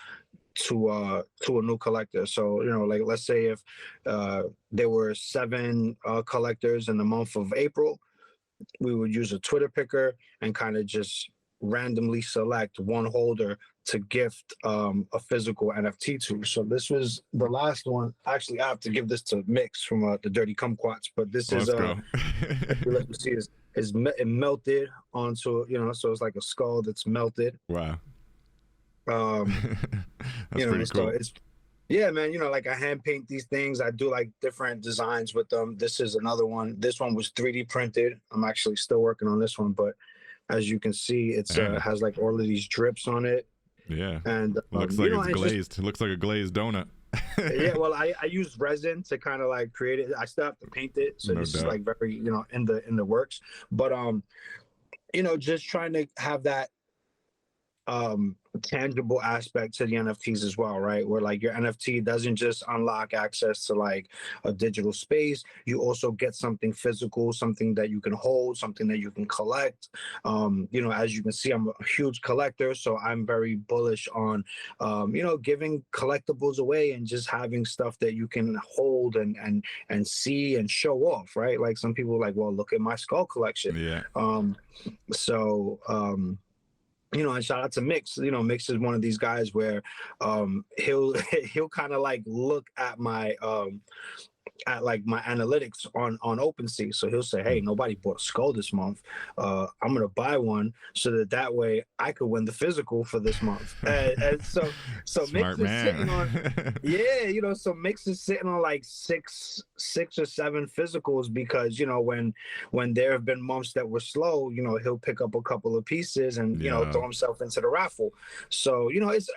to a new collector. So, you know, like let's say if there were 7 collectors in the month of April, we would use a Twitter picker and kind of just randomly select one holder to gift a physical NFT to. So this was the last one. Actually, I have to give this to Mix from the Dirty Kumquats, but this is let me see, it melted onto, you know, so it's like a skull that's melted. Wow. That's you know, pretty cool. So it's, yeah, man, you know, like I hand paint these things. I do like different designs with them. This is another one. This one was 3D printed. I'm actually still working on this one, but as you can see, it's has like all of these drips on it. Yeah, and looks like it's glazed. It looks like a glazed donut. Yeah, well, I used resin to kind of like create it. I still have to paint it, so this is like very, you know, in the works. But you know, just trying to have that tangible aspect to the NFTs as well, right? Where like your NFT doesn't just unlock access to like a digital space, you also get something physical, something that you can hold, something that you can collect. You know, as you can see, I'm a huge collector, so I'm very bullish on you know, giving collectibles away and just having stuff that you can hold and see and show off, right? Like some people are like, well, look at my skull collection. Yeah. You know, and shout out to Mix. You know, Mix is one of these guys where he'll kind of like look at my my analytics on OpenSea. So he'll say, hey, nobody bought a skull this month. I'm gonna buy one so that way I could win the physical for this month. And so Smart Mix is sitting on, yeah, you know, so Mix is sitting on like six or 7 physicals, because, you know, when there have been months that were slow, you know, he'll pick up a couple of pieces and, you know, throw himself into the raffle. So, you know, it's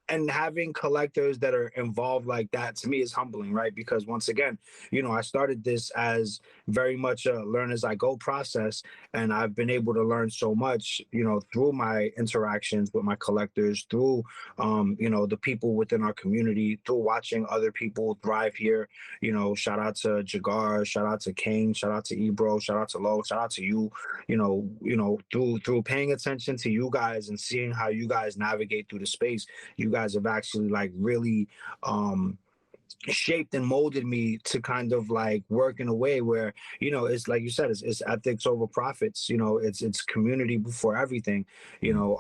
and having collectors that are involved like that, to me, is humbling, right? Because once again, you know, I started this as very much a learn as I go process, and I've been able to learn so much, you know, through my interactions with my collectors, through you know, the people within our community, through watching other people thrive here. You know, shout out to Jagar, shout out to Kane, shout out to Ebro, shout out to Lo, shout out to you. You know, through paying attention to you guys and seeing how you guys navigate through the space, you guys have actually like really shaped and molded me to kind of like work in a way where, you know, it's like you said, it's ethics over profits, you know, it's community before everything, you know.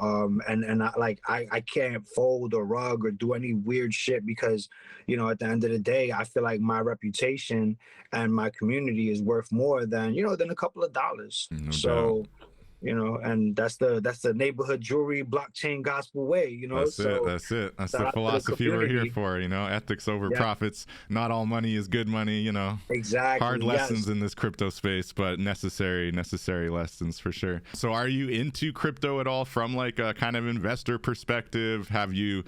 And I can't fold or rug or do any weird shit, because, you know, at the end of the day, I feel like my reputation and my community is worth more than, you know, than a couple of dollars. No So doubt. you know, and that's the neighborhood jewelry blockchain gospel way, you know. That's it. So That's it. That's shout the out to the philosophy we're here community. for, you know, ethics over Yeah, profits. Not all money is good money, you know. Hard exactly. lessons Yes. in this crypto space, but necessary lessons for sure. So are you into crypto at all from like a kind of investor perspective? Have you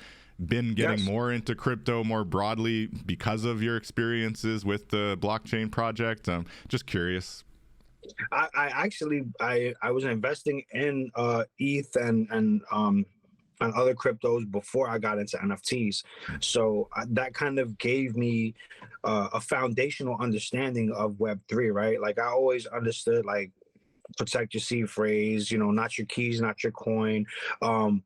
been getting Yes. more into crypto more broadly because of your experiences with the blockchain project? Just curious. I actually I was investing in ETH and other cryptos before I got into NFTs. So that kind of gave me a foundational understanding of Web3, right? Like I always understood like protect your seed phrase, you know, not your keys, not your coin,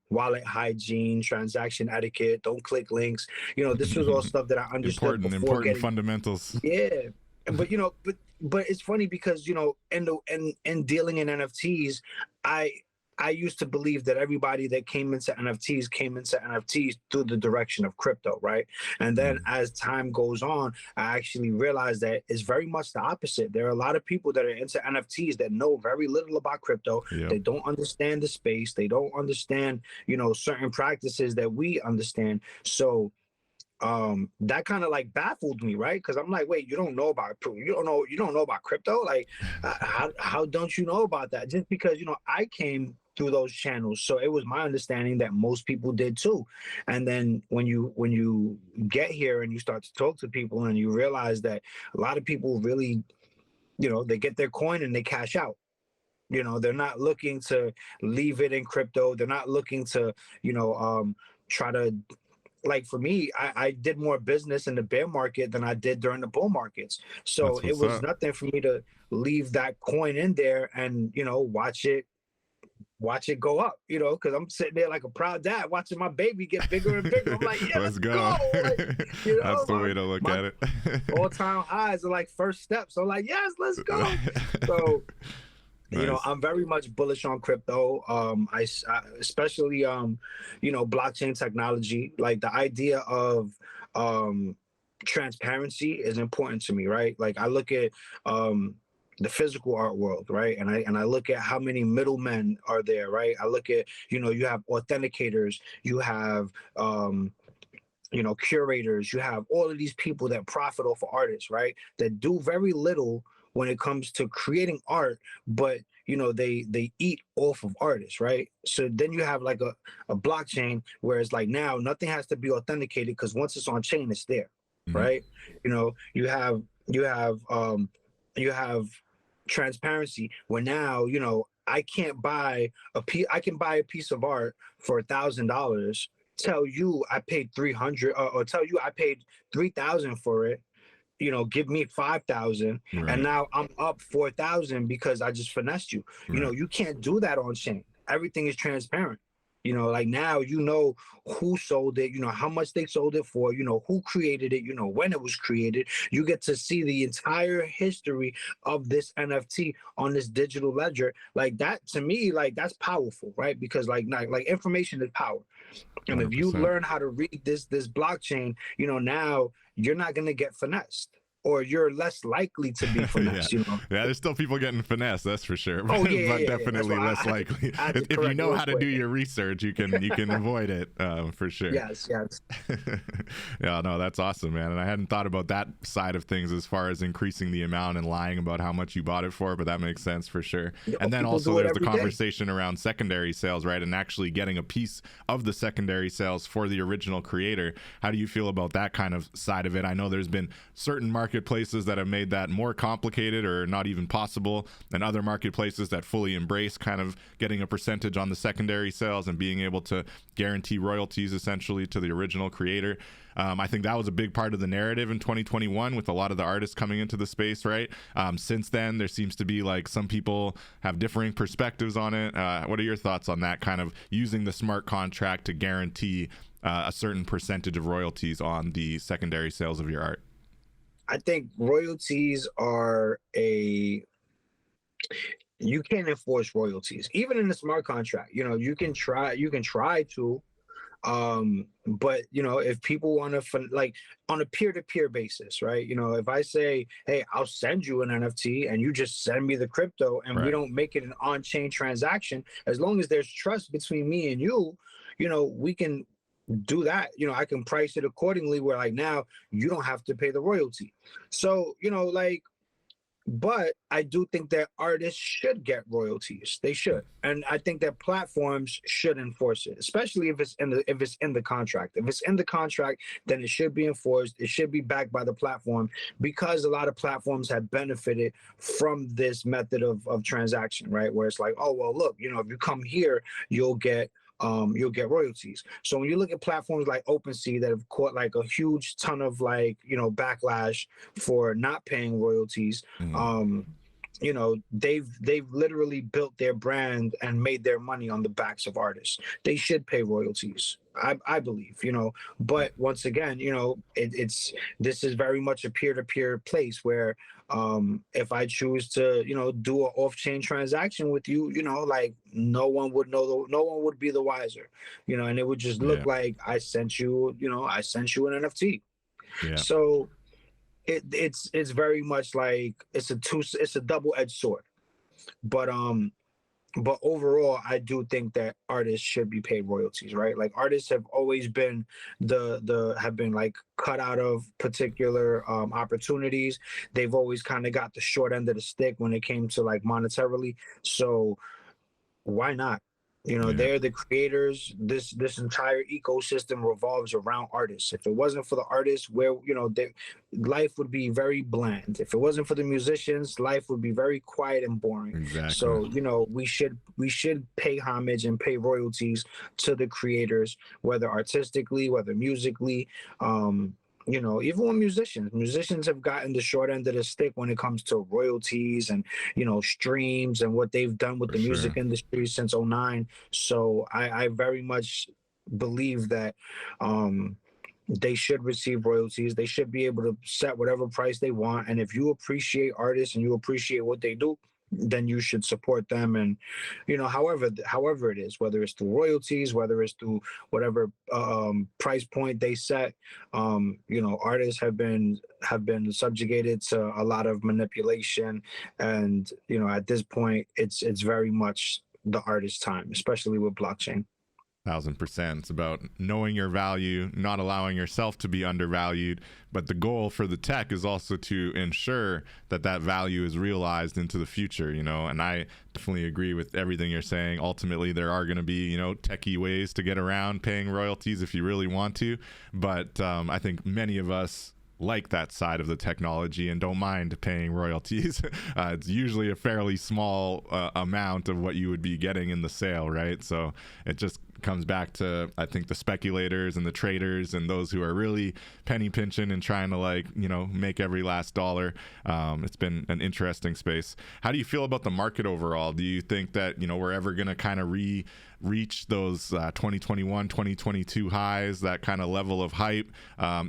wallet hygiene, transaction etiquette, don't click links. You know, this was all stuff that I understood before Important getting. fundamentals. Yeah. But you know, but it's funny because, you know, in dealing in NFTs, I I used to believe that everybody that came into NFTs through the direction of crypto, right? And then as time goes on, I actually realized that it's very much the opposite. There are a lot of people that are into NFTs that know very little about crypto. Yep. They don't understand the space. They don't understand, you know, certain practices that we understand. So that kind of like baffled me, right? Because I'm like, wait, you don't know about crypto, like how don't you know about that? Just because, you know, I came through those channels, so it was my understanding that most people did too. And then when you get here and you start to talk to people and you realize that a lot of people really, you know, they get their coin and they cash out. You know, they're not looking to leave it in crypto. They're not looking to, you know, try to, like, for me, I did more business in the bear market than I did during the bull markets. So That's it what's was up. nothing for me to leave that coin in there and, you know, watch it go up, you know, because I'm sitting there like a proud dad watching my baby get bigger and bigger. I'm like, yeah, Let's let's go. go. Like, you That's know, the way to look my at it. all-time highs are like first steps. So I'm like, yes, let's go. So you know, Nice. I'm very much bullish on crypto. I especially you know, blockchain technology. Like the idea of transparency is important to me, right? Like I look at the physical art world, right? And I look at how many middlemen are there, right? I look at, you know, you have authenticators, you have you know, curators, you have all of these people that profit off of artists, right? That do very little when it comes to creating art, but you know, they eat off of artists, right? So then you have like a blockchain where it's like now nothing has to be authenticated because once it's on chain, it's there, Mhm. right? You know, you have transparency where now, you know, I can buy a piece of art for $1,000, tell you I paid 300 or tell you I paid 3,000 for it, you know, give me 5,000, and Right. now I'm up 4,000 because I just finessed you. You know, Right. you can't do that on chain. Everything is transparent. You know, like now you know who sold it, you know how much they sold it for, you know who created it, you know when it was created. You get to see the entire history of this NFT on this digital ledger. Like that to me, like that's powerful, right? Because like information is power. And if you 100%. learn how to read this blockchain, you know, now you're not going to get finessed, or you're less likely to be Yeah. finessed, you know. Yeah, there's still people getting finesse, that's for sure. Oh But, yeah, yeah, but yeah, yeah. That's definitely why less likely. I had to If you correct know real how to do quick. your research, you can avoid it for sure. Yes, yes. Yeah, no, that's awesome, man. And I hadn't thought about that side of things as far as increasing the amount and lying about how much you bought it for, but that makes sense for sure. Yo, And then people also do it there's the every day. conversation around secondary sales, right? And actually getting a piece of the secondary sales for the original creator. How do you feel about that kind of side of it? I know there's been certain market marketplaces that have made that more complicated or not even possible, and other marketplaces that fully embrace kind of getting a percentage on the secondary sales and being able to guarantee royalties essentially to the original creator. I think that was a big part of the narrative in 2021 with a lot of the artists coming into the space, right? Since then, there seems to be like some people have differing perspectives on it. What are your thoughts on that, kind of using the smart contract to guarantee a certain percentage of royalties on the secondary sales of your art? I think royalties are you can't enforce royalties even in the smart contract. You can try to, but if people want to, like, on a peer-to-peer basis, right? If I say, hey, I'll send you an NFT and you just send me the crypto, and we don't make it an on-chain transaction, as long as there's trust between me and you, we can do that. I can price it accordingly where, like, now you don't have to pay the royalty. So but I do think that artists should get royalties. They should, and I think that platforms should enforce it, especially if it's in the contract. If it's in the contract, then it should be enforced. It should be backed by the platform, because a lot of platforms have benefited from this method of transaction, right? Where it's like, oh well, look, if you come here, you'll get royalties. So when you look at platforms like OpenSea that have caught like a huge ton of backlash for not paying royalties, they've literally built their brand and made their money on the backs of artists. They should pay royalties, I believe, but once again, this is very much a peer-to-peer place where if I choose to do an off-chain transaction with you, like, no one would know, no one would be the wiser, and it would just look like I sent you an NFT. So it's very much like it's a double-edged sword, but overall, I do think that artists should be paid royalties, right? Like, artists have always been have been like cut out of particular opportunities. They've always kind of got the short end of the stick when it came to like monetarily. So why not? They're the creators. This entire ecosystem revolves around artists. If it wasn't for the artists, life would be very bland. If it wasn't for the musicians, life would be very quiet and boring. Exactly. So we should pay homage and pay royalties to the creators, whether artistically, whether musically. Even when musicians have gotten the short end of the stick when it comes to royalties and, streams and what they've done with the music industry since '09. So I very much believe that they should receive royalties. They should be able to set whatever price they want. And if you appreciate artists and you appreciate what they do, then you should support them. And however it is, whether it's through royalties, whether it's through whatever price point they set, artists have been subjugated to a lot of manipulation, and at this point it's very much the artist's time, especially with blockchain. 1000%. It's about knowing your value, not allowing yourself to be undervalued. But the goal for the tech is also to ensure that that value is realized into the future, and I definitely agree with everything you're saying. Ultimately, there are going to be, techie ways to get around paying royalties if you really want to. But I think many of us like that side of the technology and don't mind paying royalties. It's usually a fairly small amount of what you would be getting in the sale, right? So it just comes back to, I think, the speculators and the traders and those who are really penny pinching and trying to make every last dollar. It's been an interesting space. How do you feel about the market overall? Do you think that we're ever going to kind of reach those 2021 2022 highs, that kind of level of hype,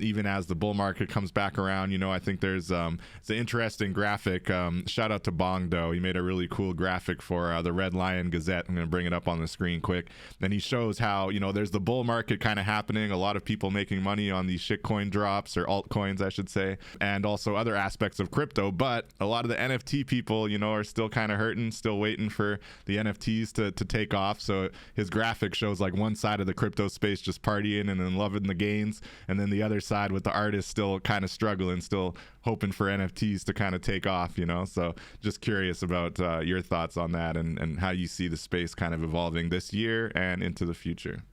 even as the bull market comes back around? I think there's it's an interesting graphic. Shout out to Bongdo. He made a really cool graphic for the Red Lion Gazette. I'm going to bring it up on the screen quick. And he shows how there's the bull market kind of happening, a lot of people making money on these shitcoin drops, or altcoins I should say, and also other aspects of crypto. But a lot of the NFT people are still kind of hurting, still waiting for the NFTs to take off. So his graphic shows like one side of the crypto space just partying and then loving the gains, and then the other side with the artists still kind of struggling, still hoping for NFTs to kind of take off, so just curious about your thoughts on that, and how you see the space kind of evolving this year and into the future.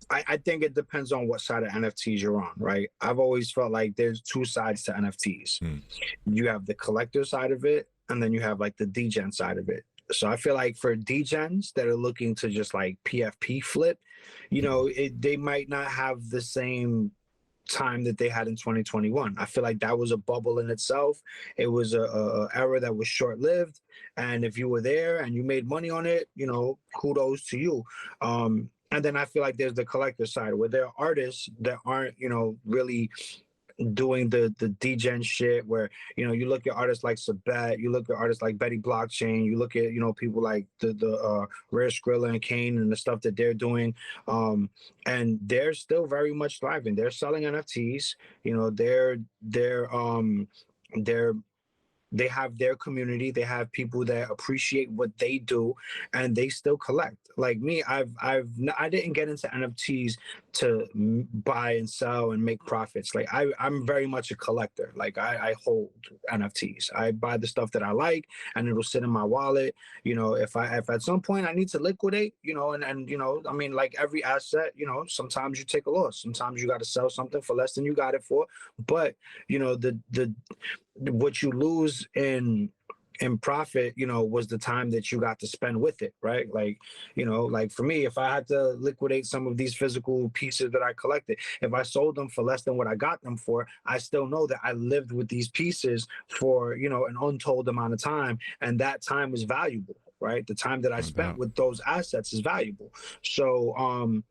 I think it depends on what side of NFTs you're on, right? I've always felt like there's two sides to NFTs. You have the collector side of it, and then you have like the degen side of it. So I feel like for degens that are looking to just like PFP flip, they might not have the same time that they had in 2021. I feel like that was a bubble in itself. It was a era that was short-lived, and if you were there and you made money on it, kudos to you. And then I feel like there's the collector side where there are artists that aren't, really doing the degen shit, where you look at artists like Sabet, you look at artists like Betty Blockchain, you look at people like the Rare Skrilla and Kane and the stuff that they're doing, and they're still very much thriving. They're selling NFTs. They're they have their community. They have people that appreciate what they do, and they still collect. Like me, I didn't get into NFTs to buy and sell and make profits. Like I'm very much a collector. Like I hold NFTs. I buy the stuff that I like, and it'll sit in my wallet. If at some point I need to liquidate, I mean, like every asset, sometimes you take a loss. Sometimes you got to sell something for less than you got it for. But the what you lose in profit, was the time that you got to spend with it, right? Like, like for me, if I had to liquidate some of these physical pieces that I collected, if I sold them for less than what I got them for, I still know that I lived with these pieces for, an untold amount of time, and that time is valuable, right? The time that I spent with those assets is valuable. So,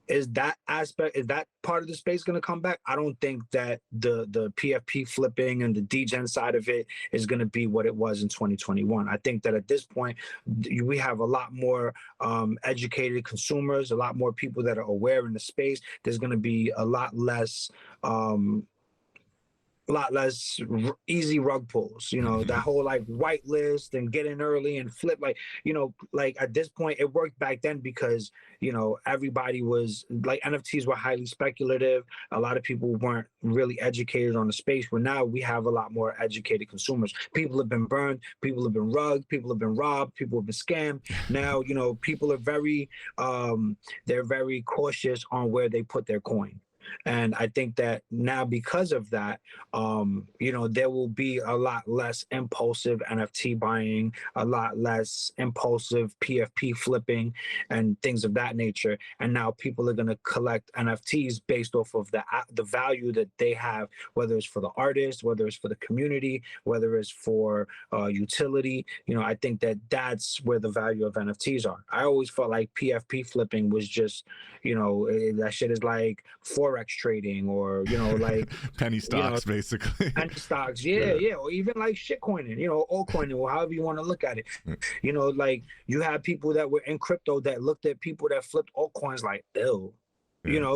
is that aspect, is that part of the space going to come back? I don't think that the PFP flipping and the degen side of it is going to be what it was in 2021. I think that at this point, we have a lot more educated consumers, a lot more people that are aware in the space. There's going to be a lot less easy rug pulls, that whole like whitelist and get in early and flip, like at this point it worked back then because everybody was like, NFTs were highly speculative. A lot of people weren't really educated on the space, where now we have a lot more educated consumers. People have been burned, people have been rugged, people have been robbed, people have been scammed. Now people are they're very cautious on where they put their coin. And I think that now, because of that, there will be a lot less impulsive NFT buying, a lot less impulsive PFP flipping, and things of that nature. And now people are going to collect NFTs based off of the value that they have, whether it's for the artist, whether it's for the community, whether it's for utility. I think that that's where the value of NFTs are. I always felt like PFP flipping was just, that shit is like Forex trading, or like penny stocks, basically. Penny stocks, yeah, or even like shit coining, altcoining, or however you want to look at it. Like you have people that were in crypto that looked at people that flipped altcoins like, ew.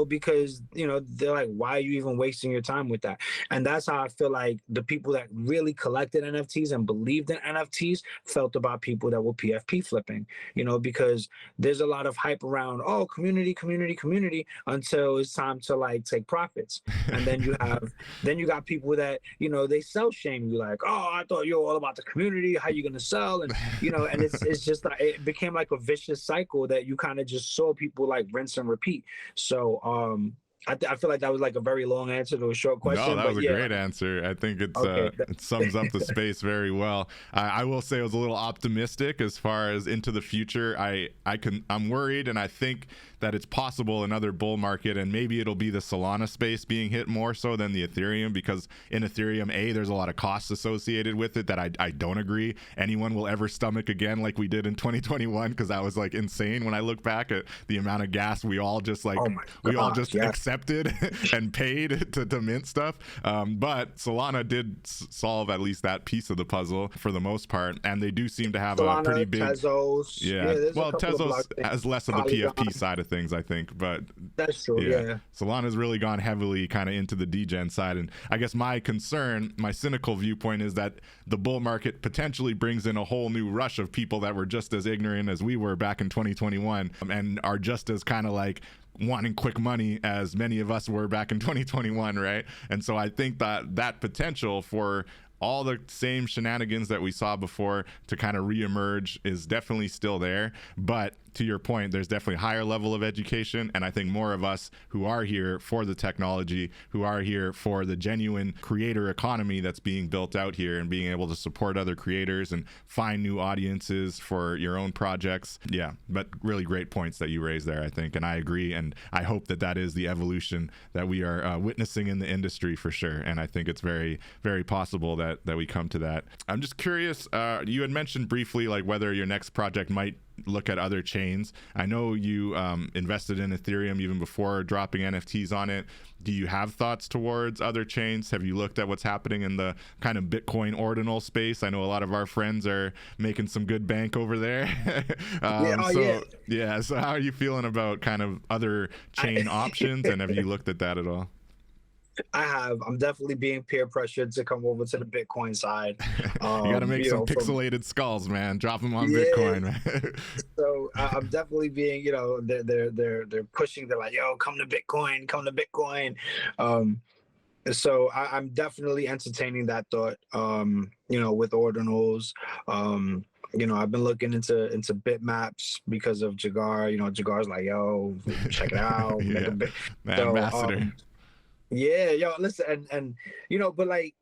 Because they're like, why are you even wasting your time with that? And that's how I feel like the people that really collected NFTs and believed in NFTs felt about people that were PFP flipping, because there's a lot of hype around, community, until it's time to like take profits. And then you got people that, they sell shame you, like, I thought you were all about the community, how you gonna sell? And and it's just like, it became like a vicious cycle that you kind of just saw people like rinse and repeat. So I feel like that was like a very long answer to a short question. No, that was a great answer. I think it's it sums up the space very well. I will say I was a little optimistic as far as into the future. I'm worried, and I think that it's possible another bull market, and maybe it'll be the Solana space being hit more so than the Ethereum, because in Ethereum, there's a lot of costs associated with it that I don't agree anyone will ever stomach again, like we did in 2021, because that was like insane when I look back at the amount of gas we all just like accepted and paid to mint stuff. But Solana did solve at least that piece of the puzzle for the most part, and they do seem to have a pretty big Tezos. Well, Tezos has less of the PFP side of things, I think, but that's true. Yeah. Solana's really gone heavily kind of into the degen side, and I guess my cynical viewpoint is that the bull market potentially brings in a whole new rush of people that were just as ignorant as we were back in 2021, and are just as kind of like wanting quick money as many of us were back in 2021, right? And so I think that potential for all the same shenanigans that we saw before to kind of reemerge is definitely still there. But to your point, there's definitely a higher level of education, and I think more of us who are here for the technology, who are here for the genuine creator economy that's being built out here, and being able to support other creators and find new audiences for your own projects. Yeah, but really great points that you raised there, I think, and I agree, and I hope that that is the evolution that we are witnessing in the industry for sure, and I think it's very, very possible that we come to that. I'm just curious, you had mentioned briefly like whether your next project might look at other chains. I know you invested in Ethereum even before dropping NFTs on it. Do you have thoughts towards other chains? Have you looked at what's happening in the kind of Bitcoin ordinal space? I know a lot of our friends are making some good bank over there. So how are you feeling about kind of other chain options, and have you looked at that at all? I have. I'm definitely being peer pressured to come over to the Bitcoin side. You got to make some pixelated skulls, man. Drop them on Bitcoin, man. So I'm definitely being, they're pushing. They're like, yo, come to Bitcoin, come to Bitcoin. So I'm definitely entertaining that thought. With ordinals. I've been looking into bitmaps because of Jagar. Jagar's like, yo, check it out. Ambassador. Yeah, yo, listen, and but like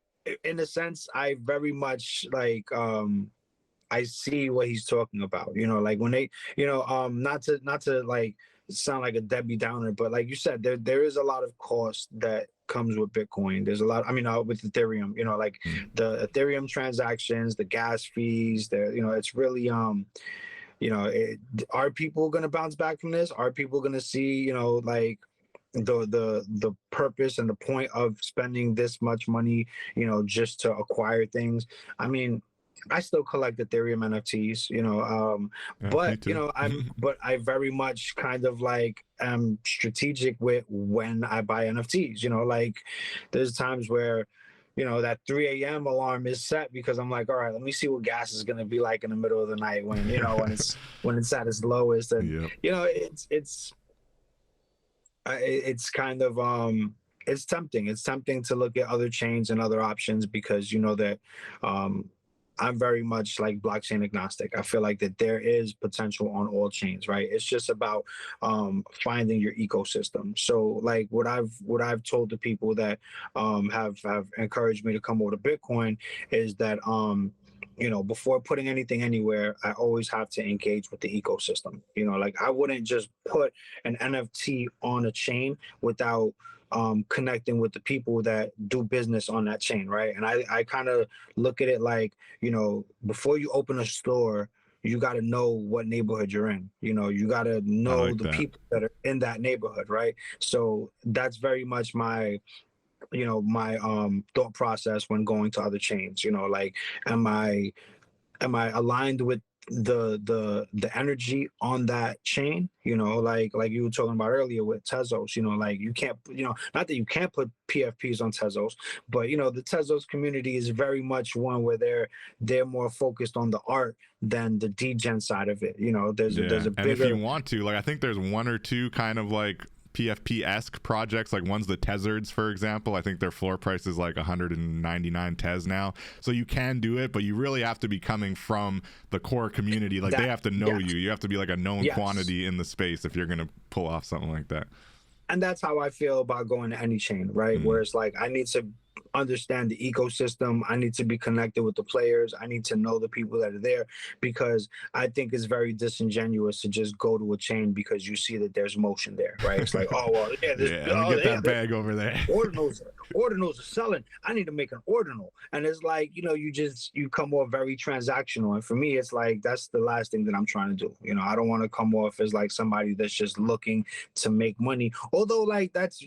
in a sense, I very much like I see what he's talking about. Like when they, not to like sound like a Debbie Downer, but like you said, there is a lot of cost that comes with Bitcoin. There's a lot, with Ethereum, like the Ethereum transactions, the gas fees, it's really are people gonna bounce back from this? Are people gonna see, like the purpose and the point of spending this much money, just to acquire things? I still collect Ethereum NFTs, but I very much kind of like am strategic with when I buy NFTs. Like there's times where that 3 a.m. alarm is set because I'm like, all right, let me see what gas is gonna be like in the middle of the night when when it's at its lowest, and it's kind of it's tempting to look at other chains and other options because that I'm very much like blockchain agnostic. I feel like that there is potential on all chains, right? It's just about finding your ecosystem. So like what I've told the people that have encouraged me to come over to Bitcoin is that before putting anything anywhere, I always have to engage with the ecosystem. Like I wouldn't just put an NFT on a chain without connecting with the people that do business on that chain, right? And I kind of look at it like, before you open a store, you got to know what neighborhood you're in. You got to know like the people that are in that neighborhood, right? So that's very much my thought process when going to other chains. Like am I aligned with the energy on that chain? Like you were talking about earlier with Tezos, like you can't, not that you can't put PFPs on Tezos, but the Tezos community is very much one where they're more focused on the art than the degen side of it. There's a bigger, and if you want to, like I think there's one or two kind of like PFP-esque projects, like one's the Tezards, for example. I think their floor price is like 199 Tez now. So you can do it, but you really have to be coming from the core community. Like they have to know you. You have to be like a known quantity in the space if you're going to pull off something like that. And that's how I feel about going to any chain, right? Where it's like, I need to understand the ecosystem. I need to be connected with the players. I need to know the people that are there, because I think it's very disingenuous to just go to a chain because you see that there's motion there, right? It's like, oh, well, get that bag over there. Ordinals are selling. I need to make an ordinal. And it's like, you come off very transactional. And for me, it's like, that's the last thing that I'm trying to do. I don't want to come off as like somebody that's just looking to make money. Although like that's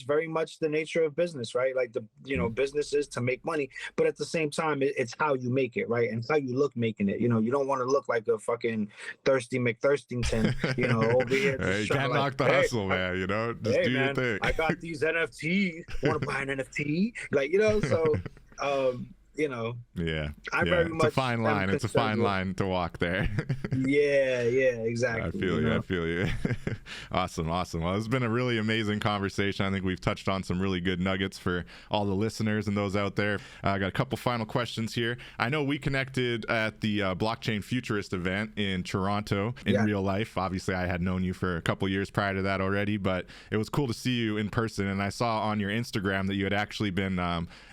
very much the nature of business, right? Like business is to make money, but at the same time, it's how you make it, right? And how you look making it. You don't want to look like a fucking thirsty McThirstington, over here. Hey, you can't knock the hustle, man. Just do your thing. I got these NFTs. Want to buy an NFT? Like, so you know, Yeah, I yeah. very It's a much fine am line. It's a concerned fine with. line to walk there. Yeah, yeah, I exactly. feel You you. I know. feel you. Awesome. Awesome. Well, it's been a really amazing conversation. I think we've touched on some really good nuggets for all the listeners and those out there. I got a couple final questions here. I know we connected at the Blockchain Futurist event in Toronto in Yeah. real life. Obviously, I had known you for a couple years prior to that already, but it was cool to see you in person. And I saw on your Instagram that you had actually been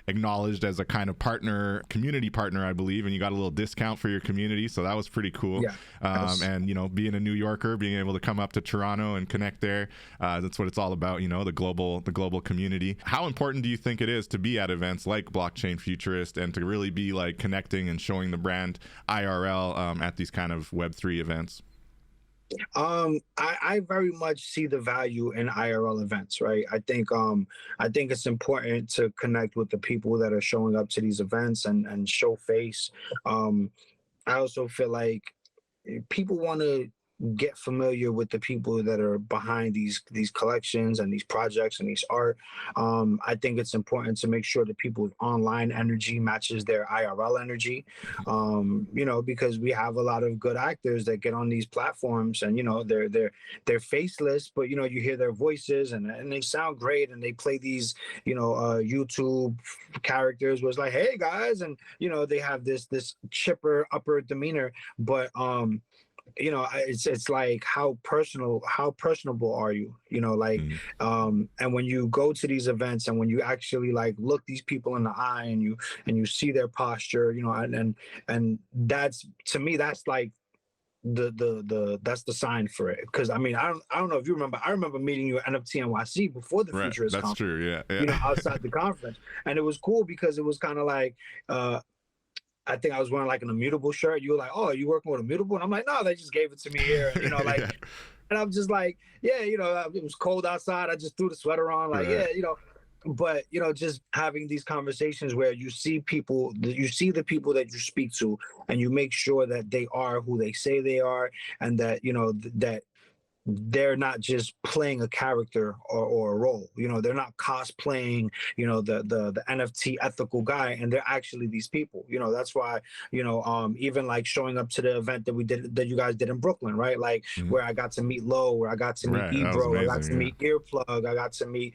acknowledged as a kind of partner, community partner, I believe, and you got a little discount for your community. So that was pretty cool. Yeah. Yes. And, you know, being a New Yorker, being able to come up to Toronto and connect there, that's what it's all about, you know, the global community. How important do you think it is to be at events like Blockchain Futurist and to really be like connecting and showing the brand IRL at these kind of Web3 events? I very much see the value in IRL events, right? I think it's important to connect with the people that are showing up to these events and show face. I also feel like people want to get familiar with the people that are behind these collections and these projects and these art. I think it's important to make sure that people's online energy matches their IRL energy. You know, because we have a lot of good actors that get on these platforms and, you know, they're faceless, but, you know, you hear their voices and they sound great and they play these, you know, YouTube characters where it's like, hey guys, and, you know, they have this chipper upper demeanor, but you know, it's like how personable are you, you know, like and when you go to these events and when you actually like look these people in the eye and you see their posture, you know, and that's, to me, that's like the that's the sign for it. Because I mean, I don't know if you remember, I remember meeting you at NFT.NYC before the Right. Futurist That's conference, true. Yeah. you know, Yeah. outside the conference, and it was cool because it was kind of like I think I was wearing like an immutable shirt. You were like, "Oh, are you working with immutable?" And I'm like, "No, they just gave it to me here." And, you know, like, Yeah. and I'm just like, "Yeah, you know, it was cold outside. I just threw the sweater on." Like, Right. yeah, you know. But, you know, just having these conversations where you see people, you see the people that you speak to, and you make sure that they are who they say they are, and that, you know, that they're not just playing a character or a role. You know, they're not cosplaying, you know, the NFT ethical guy, and they're actually these people. You know, that's why, you know, even like showing up to the event that you guys did in Brooklyn, right? Like Mhm. where I got to meet Low, where I got to meet Right. That was Ebro, I got to amazing. Yeah. meet Earplug, I got to meet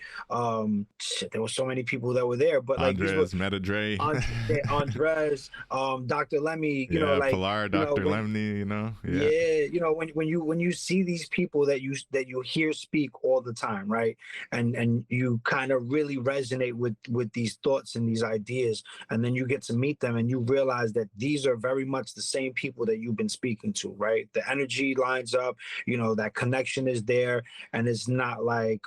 shit, there were so many people that were there, but like these were Andres, Metadre. Andres, Dr. Lemmy, you know, Yeah. like, Pilar, you know, Dr. when Lemney, you know? Yeah. yeah, you know, when you see these people that you hear speak all the time, right? And you kind of really resonate with these thoughts and these ideas, and then you get to meet them and you realize that these are very much the same people that you've been speaking to, right? The energy lines up, you know, that connection is there, and it's not like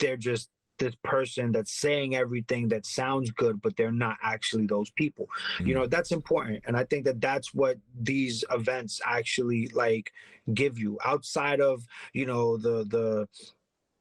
they're just this person that's saying everything that sounds good, but they're not actually those people. You Mm. know, that's important. And I think that that's what these events actually like give you outside of, you know, the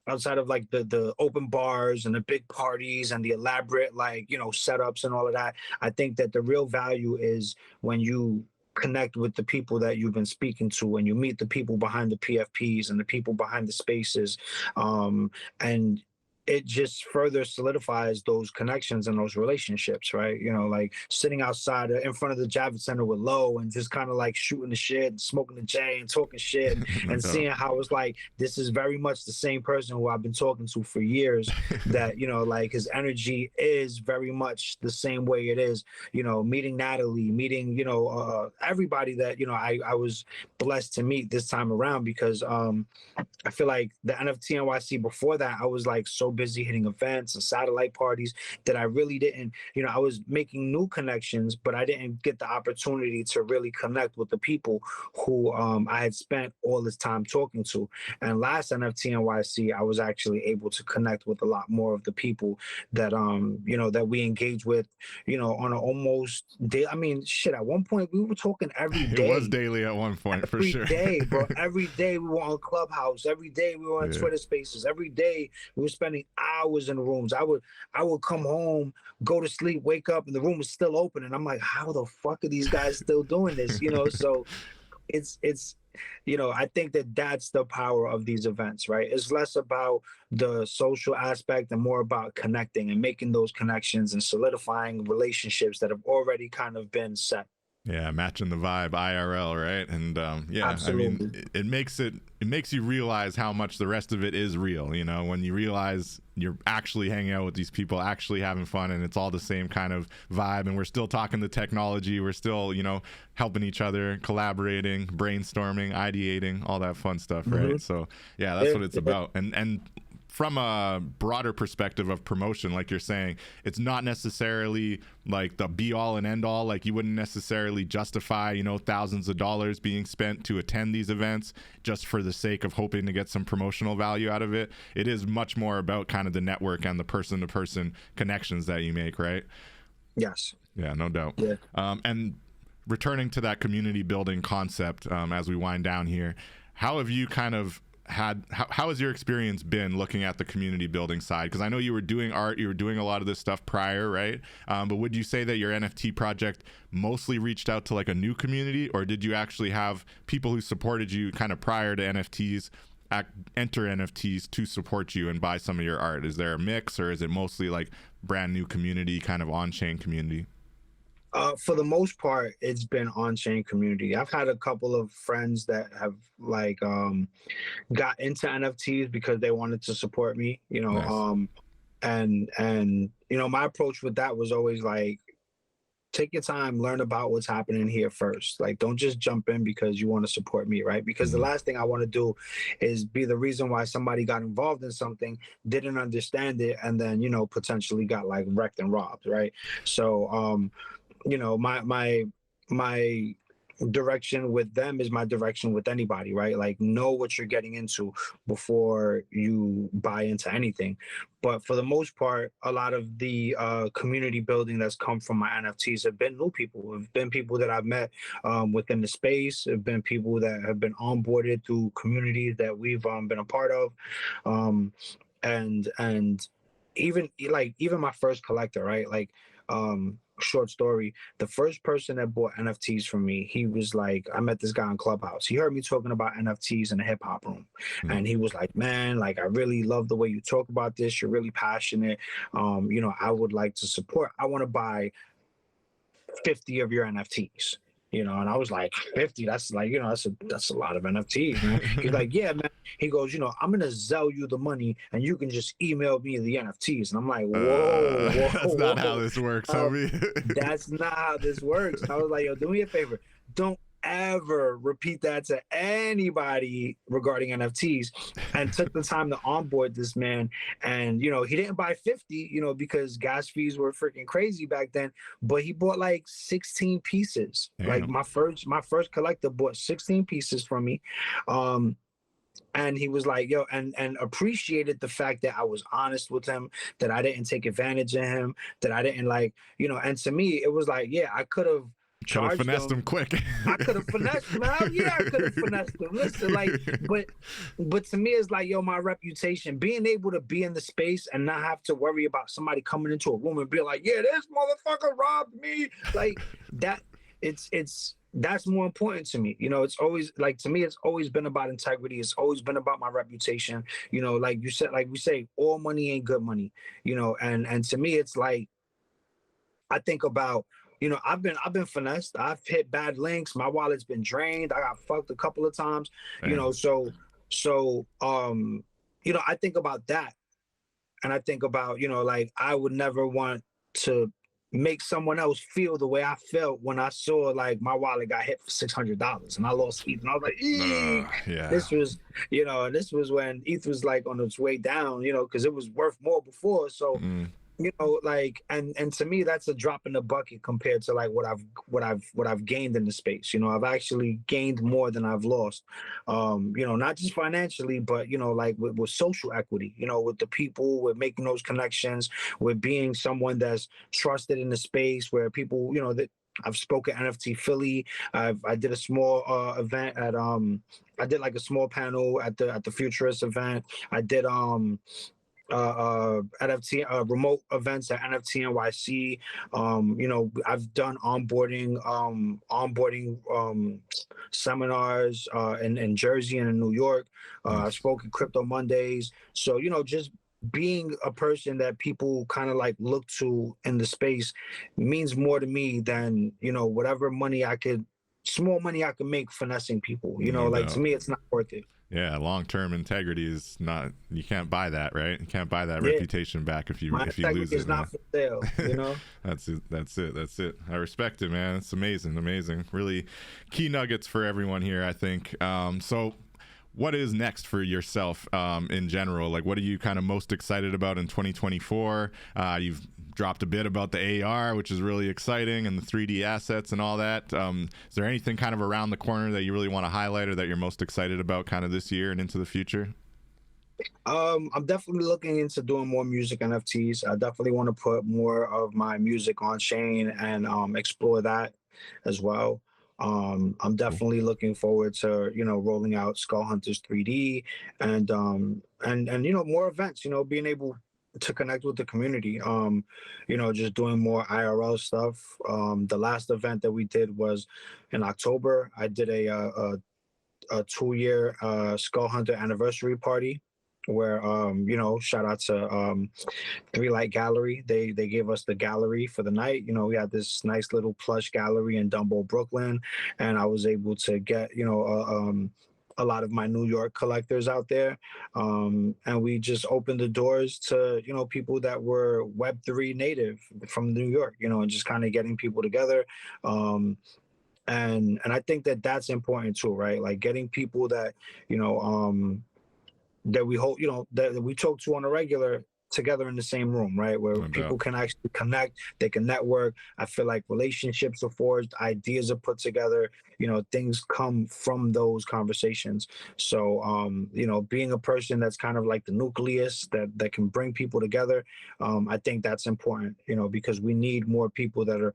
outside of like the open bars and the big parties and the elaborate, like, you know, setups and all of that. I think that the real value is when you connect with the people that you've been speaking to, when you meet the people behind the PFPs and the people behind the spaces, and it just further solidifies those connections and those relationships, right? You know, like sitting outside in front of the Javits Center with Low and just kind of like shooting the shit and smoking the J and talking shit No and doubt. seeing how it's like this is very much the same person who I've been talking to for years. That, you know, like his energy is very much the same way it is. You know, meeting Natalie, meeting, you know, everybody that, you know, I was blessed to meet this time around, because I feel like the NFT NYC before that, I was like so busy hitting events and satellite parties that I really didn't, you know, I was making new connections, but I didn't get the opportunity to really connect with the people who I had spent all this time talking to. And last NFT NYC, I was actually able to connect with a lot more of the people that, you know, that we engage with, you know, on an almost day. I mean, shit, at one point we were talking every It was day. daily at one point, for Every sure. day, bro. Every day we were on Clubhouse. Every day we were on Yeah. Twitter Spaces. Every day we were spending hours in rooms. I would come home, go to sleep, wake up, and the room is still open. And I'm like, how the fuck are these guys still doing this? You know, so I think that that's the power of these events, right? It's less about the social aspect and more about connecting and making those connections and solidifying relationships that have already kind of been set. Yeah, matching the vibe IRL, right? And yeah, I mean, Absolutely. it makes you realize how much the rest of it is real. You know, when you realize you're actually hanging out with these people, actually having fun, and it's all the same kind of vibe. And we're still talking the technology. We're still, helping each other, collaborating, brainstorming, ideating, all that fun stuff, right? So yeah, that's what it's about. And from a broader perspective of promotion, like you're saying, it's not necessarily like the be all and end all. Like you wouldn't necessarily justify, thousands of dollars being spent to attend these events just for the sake of hoping to get some promotional value out of it. It is much more about kind of the network and the person to person connections that you make, right? Yes. Yeah, no doubt. Yeah. And returning to that community building concept, as we wind down here, how have you kind of how has your experience been looking at the community building side? Because I know you were doing art, you were doing a lot of this stuff prior, right? But would you say that your NFT project mostly reached out to like a new community, or did you actually have people who supported you kind of prior to NFTs enter NFTs to support you and buy some of your art? Is there a mix, or is it mostly like brand new community, kind of on-chain community? For the most part, it's been on-chain community. I've had a couple of friends that have got into NFTs because they wanted to support me, Nice. and my approach with that was always like, take your time, learn about what's happening here first. Like, don't just jump in because you want to support me, right? Because the last thing I want to do is be the reason why somebody got involved in something, didn't understand it, and then, potentially got like wrecked and robbed, right? So, my direction with them is my direction with anybody, right? Like, know what you're getting into before you buy into anything. But for the most part, a lot of the community building that's come from my NFTs have been new people, have been people that I've met within the space, have been people that have been onboarded through communities that we've been a part of, and even my first collector, right? Like, short story, the first person that bought NFTs from me, he was like, I met this guy in Clubhouse. He heard me talking about NFTs in a hip hop room, and he was like, man, like, I really love the way you talk about this, you're really passionate. I would like to support, I want to buy 50 of your NFTs. And I was like, 50, that's like, that's a lot of NFTs, man. He's like, yeah, man. He goes, I'm gonna sell you the money and you can just email me the NFTs. And I'm like, whoa, That's not how this works, homie. that's not how this works. And I was like, yo, do me a favor, don't ever repeat that to anybody regarding NFTs. And took the time to onboard this man. And he didn't buy 50, because gas fees were freaking crazy back then, but he bought like 16 pieces. Damn. Like my first collector bought 16 pieces from me. And he was like, yo, and appreciated the fact that I was honest with him, that I didn't take advantage of him, that I didn't and to me, it was like, yeah, I could have charged finessed him quick. I could have finessed him. Yeah, I could have finessed him. Listen, but to me, it's like, yo, my reputation, being able to be in the space and not have to worry about somebody coming into a room and be like, yeah, this motherfucker robbed me. Like that, that's more important to me. It's always like, to me, it's always been about integrity. It's always been about my reputation. Like you said, like we say, all money ain't good money. And to me, it's like, I think about, I've been finessed. I've hit bad links. My wallet's been drained. I got fucked a couple of times. So I think about that, and I think about, like, I would never want to make someone else feel the way I felt when I saw like my wallet got hit for $600 and I lost ETH, and I was like, yeah. This was when ETH was like on its way down, because it was worth more before. So. And to me, that's a drop in the bucket compared to like what I've gained in the space. I've actually gained more than I've lost. Not just financially, but like with social equity. With the people, with making those connections, with being someone that's trusted in the space, where people, that I've spoken NFT Philly. I did a small event at I did like a small panel at the Futurist event. I did NFT remote events at NFT.NYC. I've done onboarding seminars in Jersey and in New York. I've Nice. spoken Crypto Mondays. So just being a person that people kind of like look to in the space means more to me than whatever small money I could make finessing people. No Like to doubt. me, it's not worth it. Yeah, long-term integrity is not, you can't buy that, right? You can't buy that Yeah, reputation back if you my lose integrity it, is man. not for sale. That's it. That's it. I respect it, man. It's amazing. Really key nuggets for everyone here, I think. So what is next for yourself in general? Like, what are you kind of most excited about in 2024? You've dropped a bit about the AR, which is really exciting, and the 3D assets and all that. Is there anything kind of around the corner that you really want to highlight or that you're most excited about kind of this year and into the future? I'm definitely looking into doing more music NFTs. I definitely want to put more of my music on chain and explore that as well. I'm Cool. definitely looking forward to rolling out Skull Hunters 3D and more events. Being able to connect with the community. Just doing more IRL stuff. The last event that we did was in October. I did a 2-year Skull Hunter anniversary party where shout out to Three Light Gallery. They gave us the gallery for the night. We had this nice little plush gallery in Dumbo, Brooklyn, and I was able to get a lot of my New York collectors out there, and we just opened the doors to people that were Web3 native from New York, and just kind of getting people together. And I think that that's important too, right? Like getting people that that we hope that we talk to on a regular together in the same room, right, where No people doubt. can actually connect, they can network. I feel like relationships are forged, ideas are put together, things come from those conversations. So being a person that's kind of like the nucleus that can bring people together, I think that's important, because we need more people that are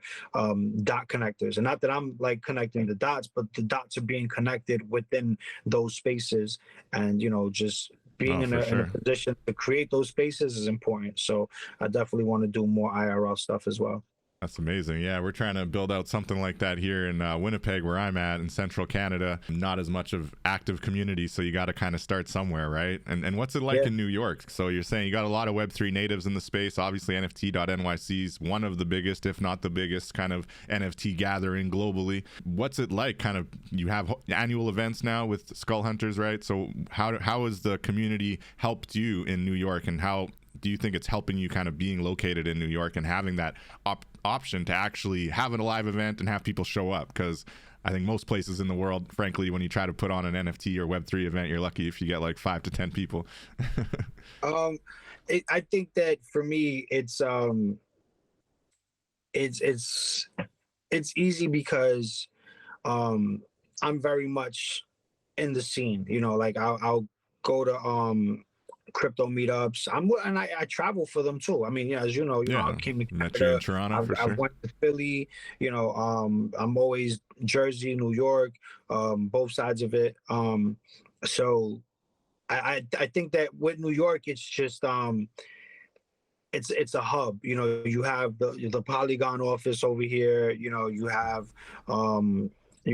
dot connectors. And not that I'm like connecting the dots, but the dots are being connected within those spaces. And just being Oh, in for a sure. position to create those spaces is important. So I definitely want to do more IRL stuff as well. That's amazing. Yeah, we're trying to build out something like that here in Winnipeg, where I'm at in central Canada. Not as much of active community, so you got to kind of start somewhere, right? And what's it like Yeah. in New York? So you're saying you got a lot of Web3 natives in the space. Obviously, NFT.NYC is one of the biggest, if not the biggest, kind of NFT gathering globally. What's it like? Kind of, you have annual events now with Skull Hunters, right? So how has the community helped you in New York, and how do you think it's helping you kind of being located in New York and having that option to actually have a live event and have people show up? Because I think most places in the world, frankly, when you try to put on an NFT or Web3 event, you're lucky if you get like 5 to 10 people. Um, I think that for me, it's easy because I'm very much in the scene. Like I'll go to crypto meetups. I travel for them too. I mean, yeah, as I Yeah, came to met you in Canada. Toronto for I've sure. went to Philly. I'm always Jersey, New York, both sides of it. So I think that with New York, it's just it's a hub. You have the Polygon office over here. You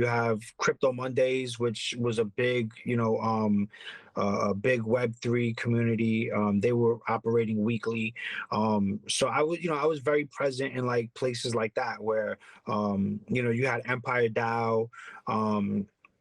have Crypto Mondays, which was a big a big Web3 community. They were operating weekly. So I was very present in like places like that where you had Empire DAO.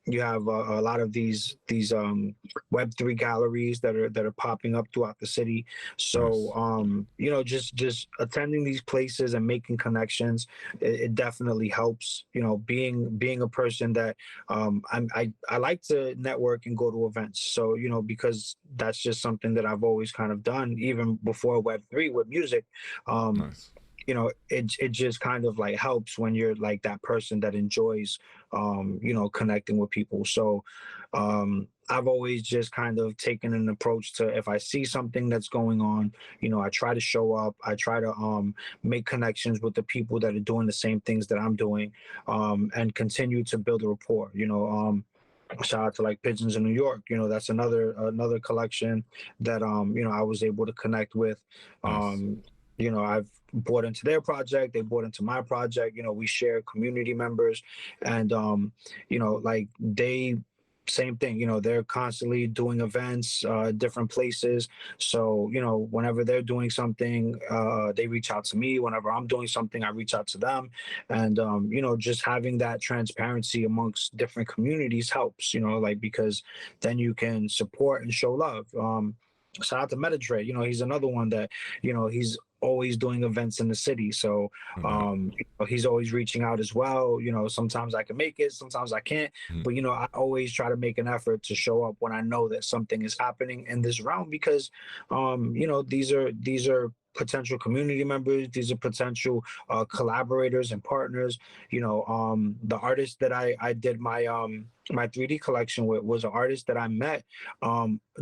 You have a lot of these Web3 galleries that are popping up throughout the city. So Nice. just attending these places and making connections, it definitely helps. Being a person that I like to network and go to events. So because that's just something that I've always kind of done, even before Web3 with music. Um, Nice. it just kind of like helps when you're like that person that enjoys connecting with people. So I've always just kind of taken an approach to, if I see something that's going on, I try to show up. I try to make connections with the people that are doing the same things that I'm doing, and continue to build a rapport. shout out to like Pigeons in New York. That's another collection that I was able to connect with. Nice. I've bought into their project, they bought into my project. We share community members, and like they same thing. They're constantly doing events, different places. So whenever they're doing something, they reach out to me. Whenever I'm doing something, I reach out to them. And just having that transparency amongst different communities helps. Like, because then you can support and show love. Shout out to Metadre. He's another one that he's always doing events in the city. So Okay. he's always reaching out as well. Sometimes I can make it, sometimes I can't. Mhm. But I always try to make an effort to show up when I know that something is happening in this realm, because these are potential community members, these are potential collaborators and partners. The artist that I did my 3D collection with was an artist that I met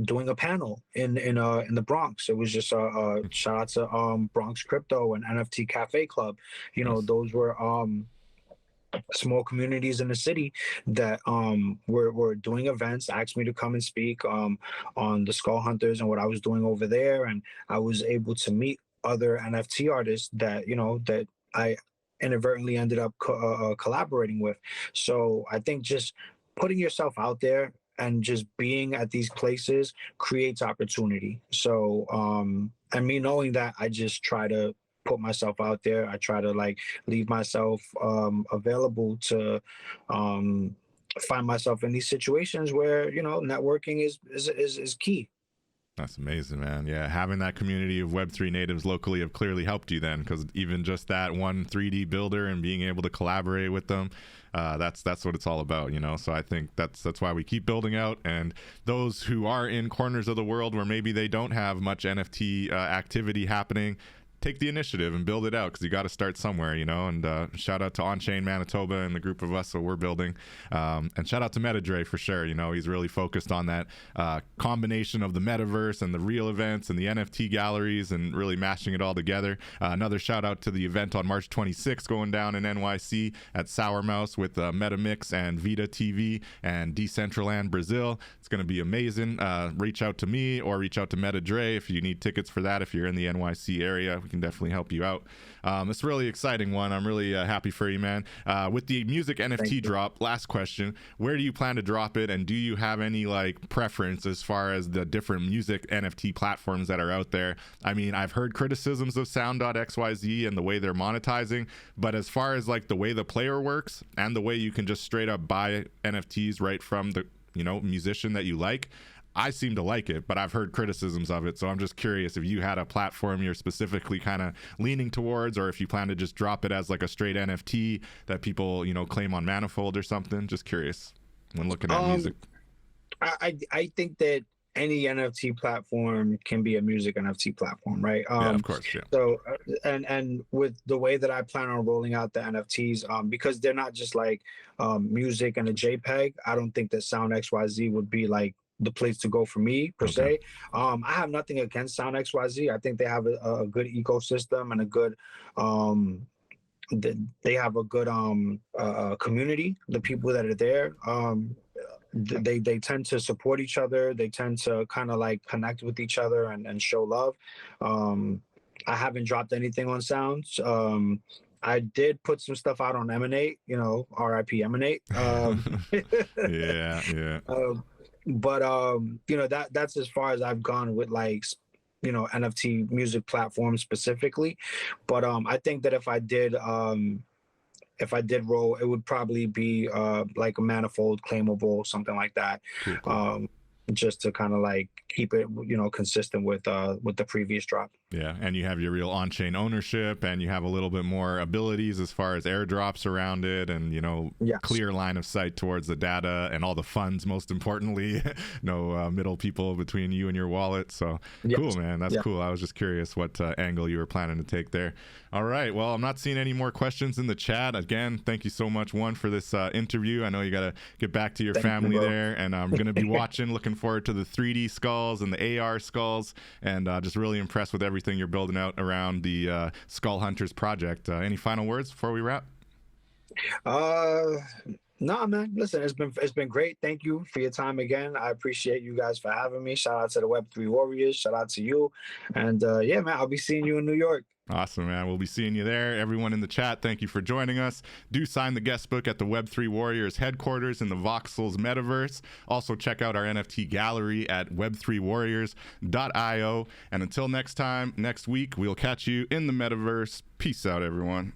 doing a panel in the Bronx. It was just a shout out to Bronx Crypto and NFT Cafe Club. Nice. Those were small communities in the city that were doing events, asked me to come and speak on the Skull Hunters and what I was doing over there. And I was able to meet other NFT artists that I inadvertently ended up collaborating with. So I think just putting yourself out there and just being at these places creates opportunity. So and me knowing that, I just try to put myself out there. I try to like leave myself available to find myself in these situations where networking is key. That's amazing, man. Yeah, having that community of Web3 natives locally have clearly helped you then, because even just that one 3D builder and being able to collaborate with them, that's what it's all about, So I think that's why we keep building out. And those who are in corners of the world where maybe they don't have much NFT activity happening, take the initiative and build it out, because you got to start somewhere, and shout out to On-Chain Manitoba and the group of us that we're building, and shout out to Metadre for sure. He's really focused on that combination of the metaverse and the real events and the NFT galleries and really mashing it all together. Another shout out to the event on March 26th going down in NYC at Sour Mouse with Metamix and Vita TV and Decentraland Brazil. It's going to be amazing. Reach out to me or reach out to Metadre if you need tickets for that. If you're in the NYC area, we can definitely help you out. It's a really exciting one. I'm really happy for you, man. With the music NFT drop, last question, where do you plan to drop it, and do you have any like preference as far as the different music NFT platforms that are out there? I mean, I've heard criticisms of Sound.xyz and the way they're monetizing, but as far as like the way the player works and the way you can just straight up buy NFTs right from the musician that you like, I seem to like it, but I've heard criticisms of it. So I'm just curious if you had a platform you're specifically kind of leaning towards, or if you plan to just drop it as like a straight NFT that people, claim on Manifold or something. Just curious when looking at music. I think that any NFT platform can be a music NFT platform, right? Yeah, of course. Yeah. So, and with the way that I plan on rolling out the NFTs, because they're not just like music and a JPEG, I don't think that Sound XYZ would be like the place to go for me per se. I have nothing against Sound XYZ. I think they have a good ecosystem and a good they have a good community. The people that are there, they tend to support each other. They tend to kind of like connect with each other and show love. I haven't dropped anything on Sounds. I did put some stuff out on Emanate, RIP Emanate. Yeah. But that's as far as I've gone with like NFT music platforms specifically. But I think that if I did roll, it would probably be like a Manifold, Claimable, something like that. Cool. Just to kind of like keep it consistent with the previous drop. Yeah, and you have your real on-chain ownership, and you have a little bit more abilities as far as airdrops around it, and Yes. clear line of sight towards the data and all the funds. Most importantly, no middle people between you and your wallet. So Yes. Cool, man. That's cool. I was just curious what angle you were planning to take there. All right. Well, I'm not seeing any more questions in the chat. Again, thank you so much, One, for this interview. I know you got to get back to your family there, and I'm going to be watching. Looking forward to the 3D skulls and the AR skulls, and just really impressed with everything you're building out around the Skull Hunters project. Any final words before we wrap? Nah, man. Listen, it's been great. Thank you for your time again. I appreciate you guys for having me. Shout out to the Web3 Warriors. Shout out to you. And yeah, man, I'll be seeing you in New York. Awesome, man. We'll be seeing you there. Everyone in the chat, thank you for joining us. Do sign the guest book at the Web3 Warriors headquarters in the Voxels Metaverse. Also, check out our NFT gallery at web3warriors.io. And until next time, next week, we'll catch you in the Metaverse. Peace out, everyone.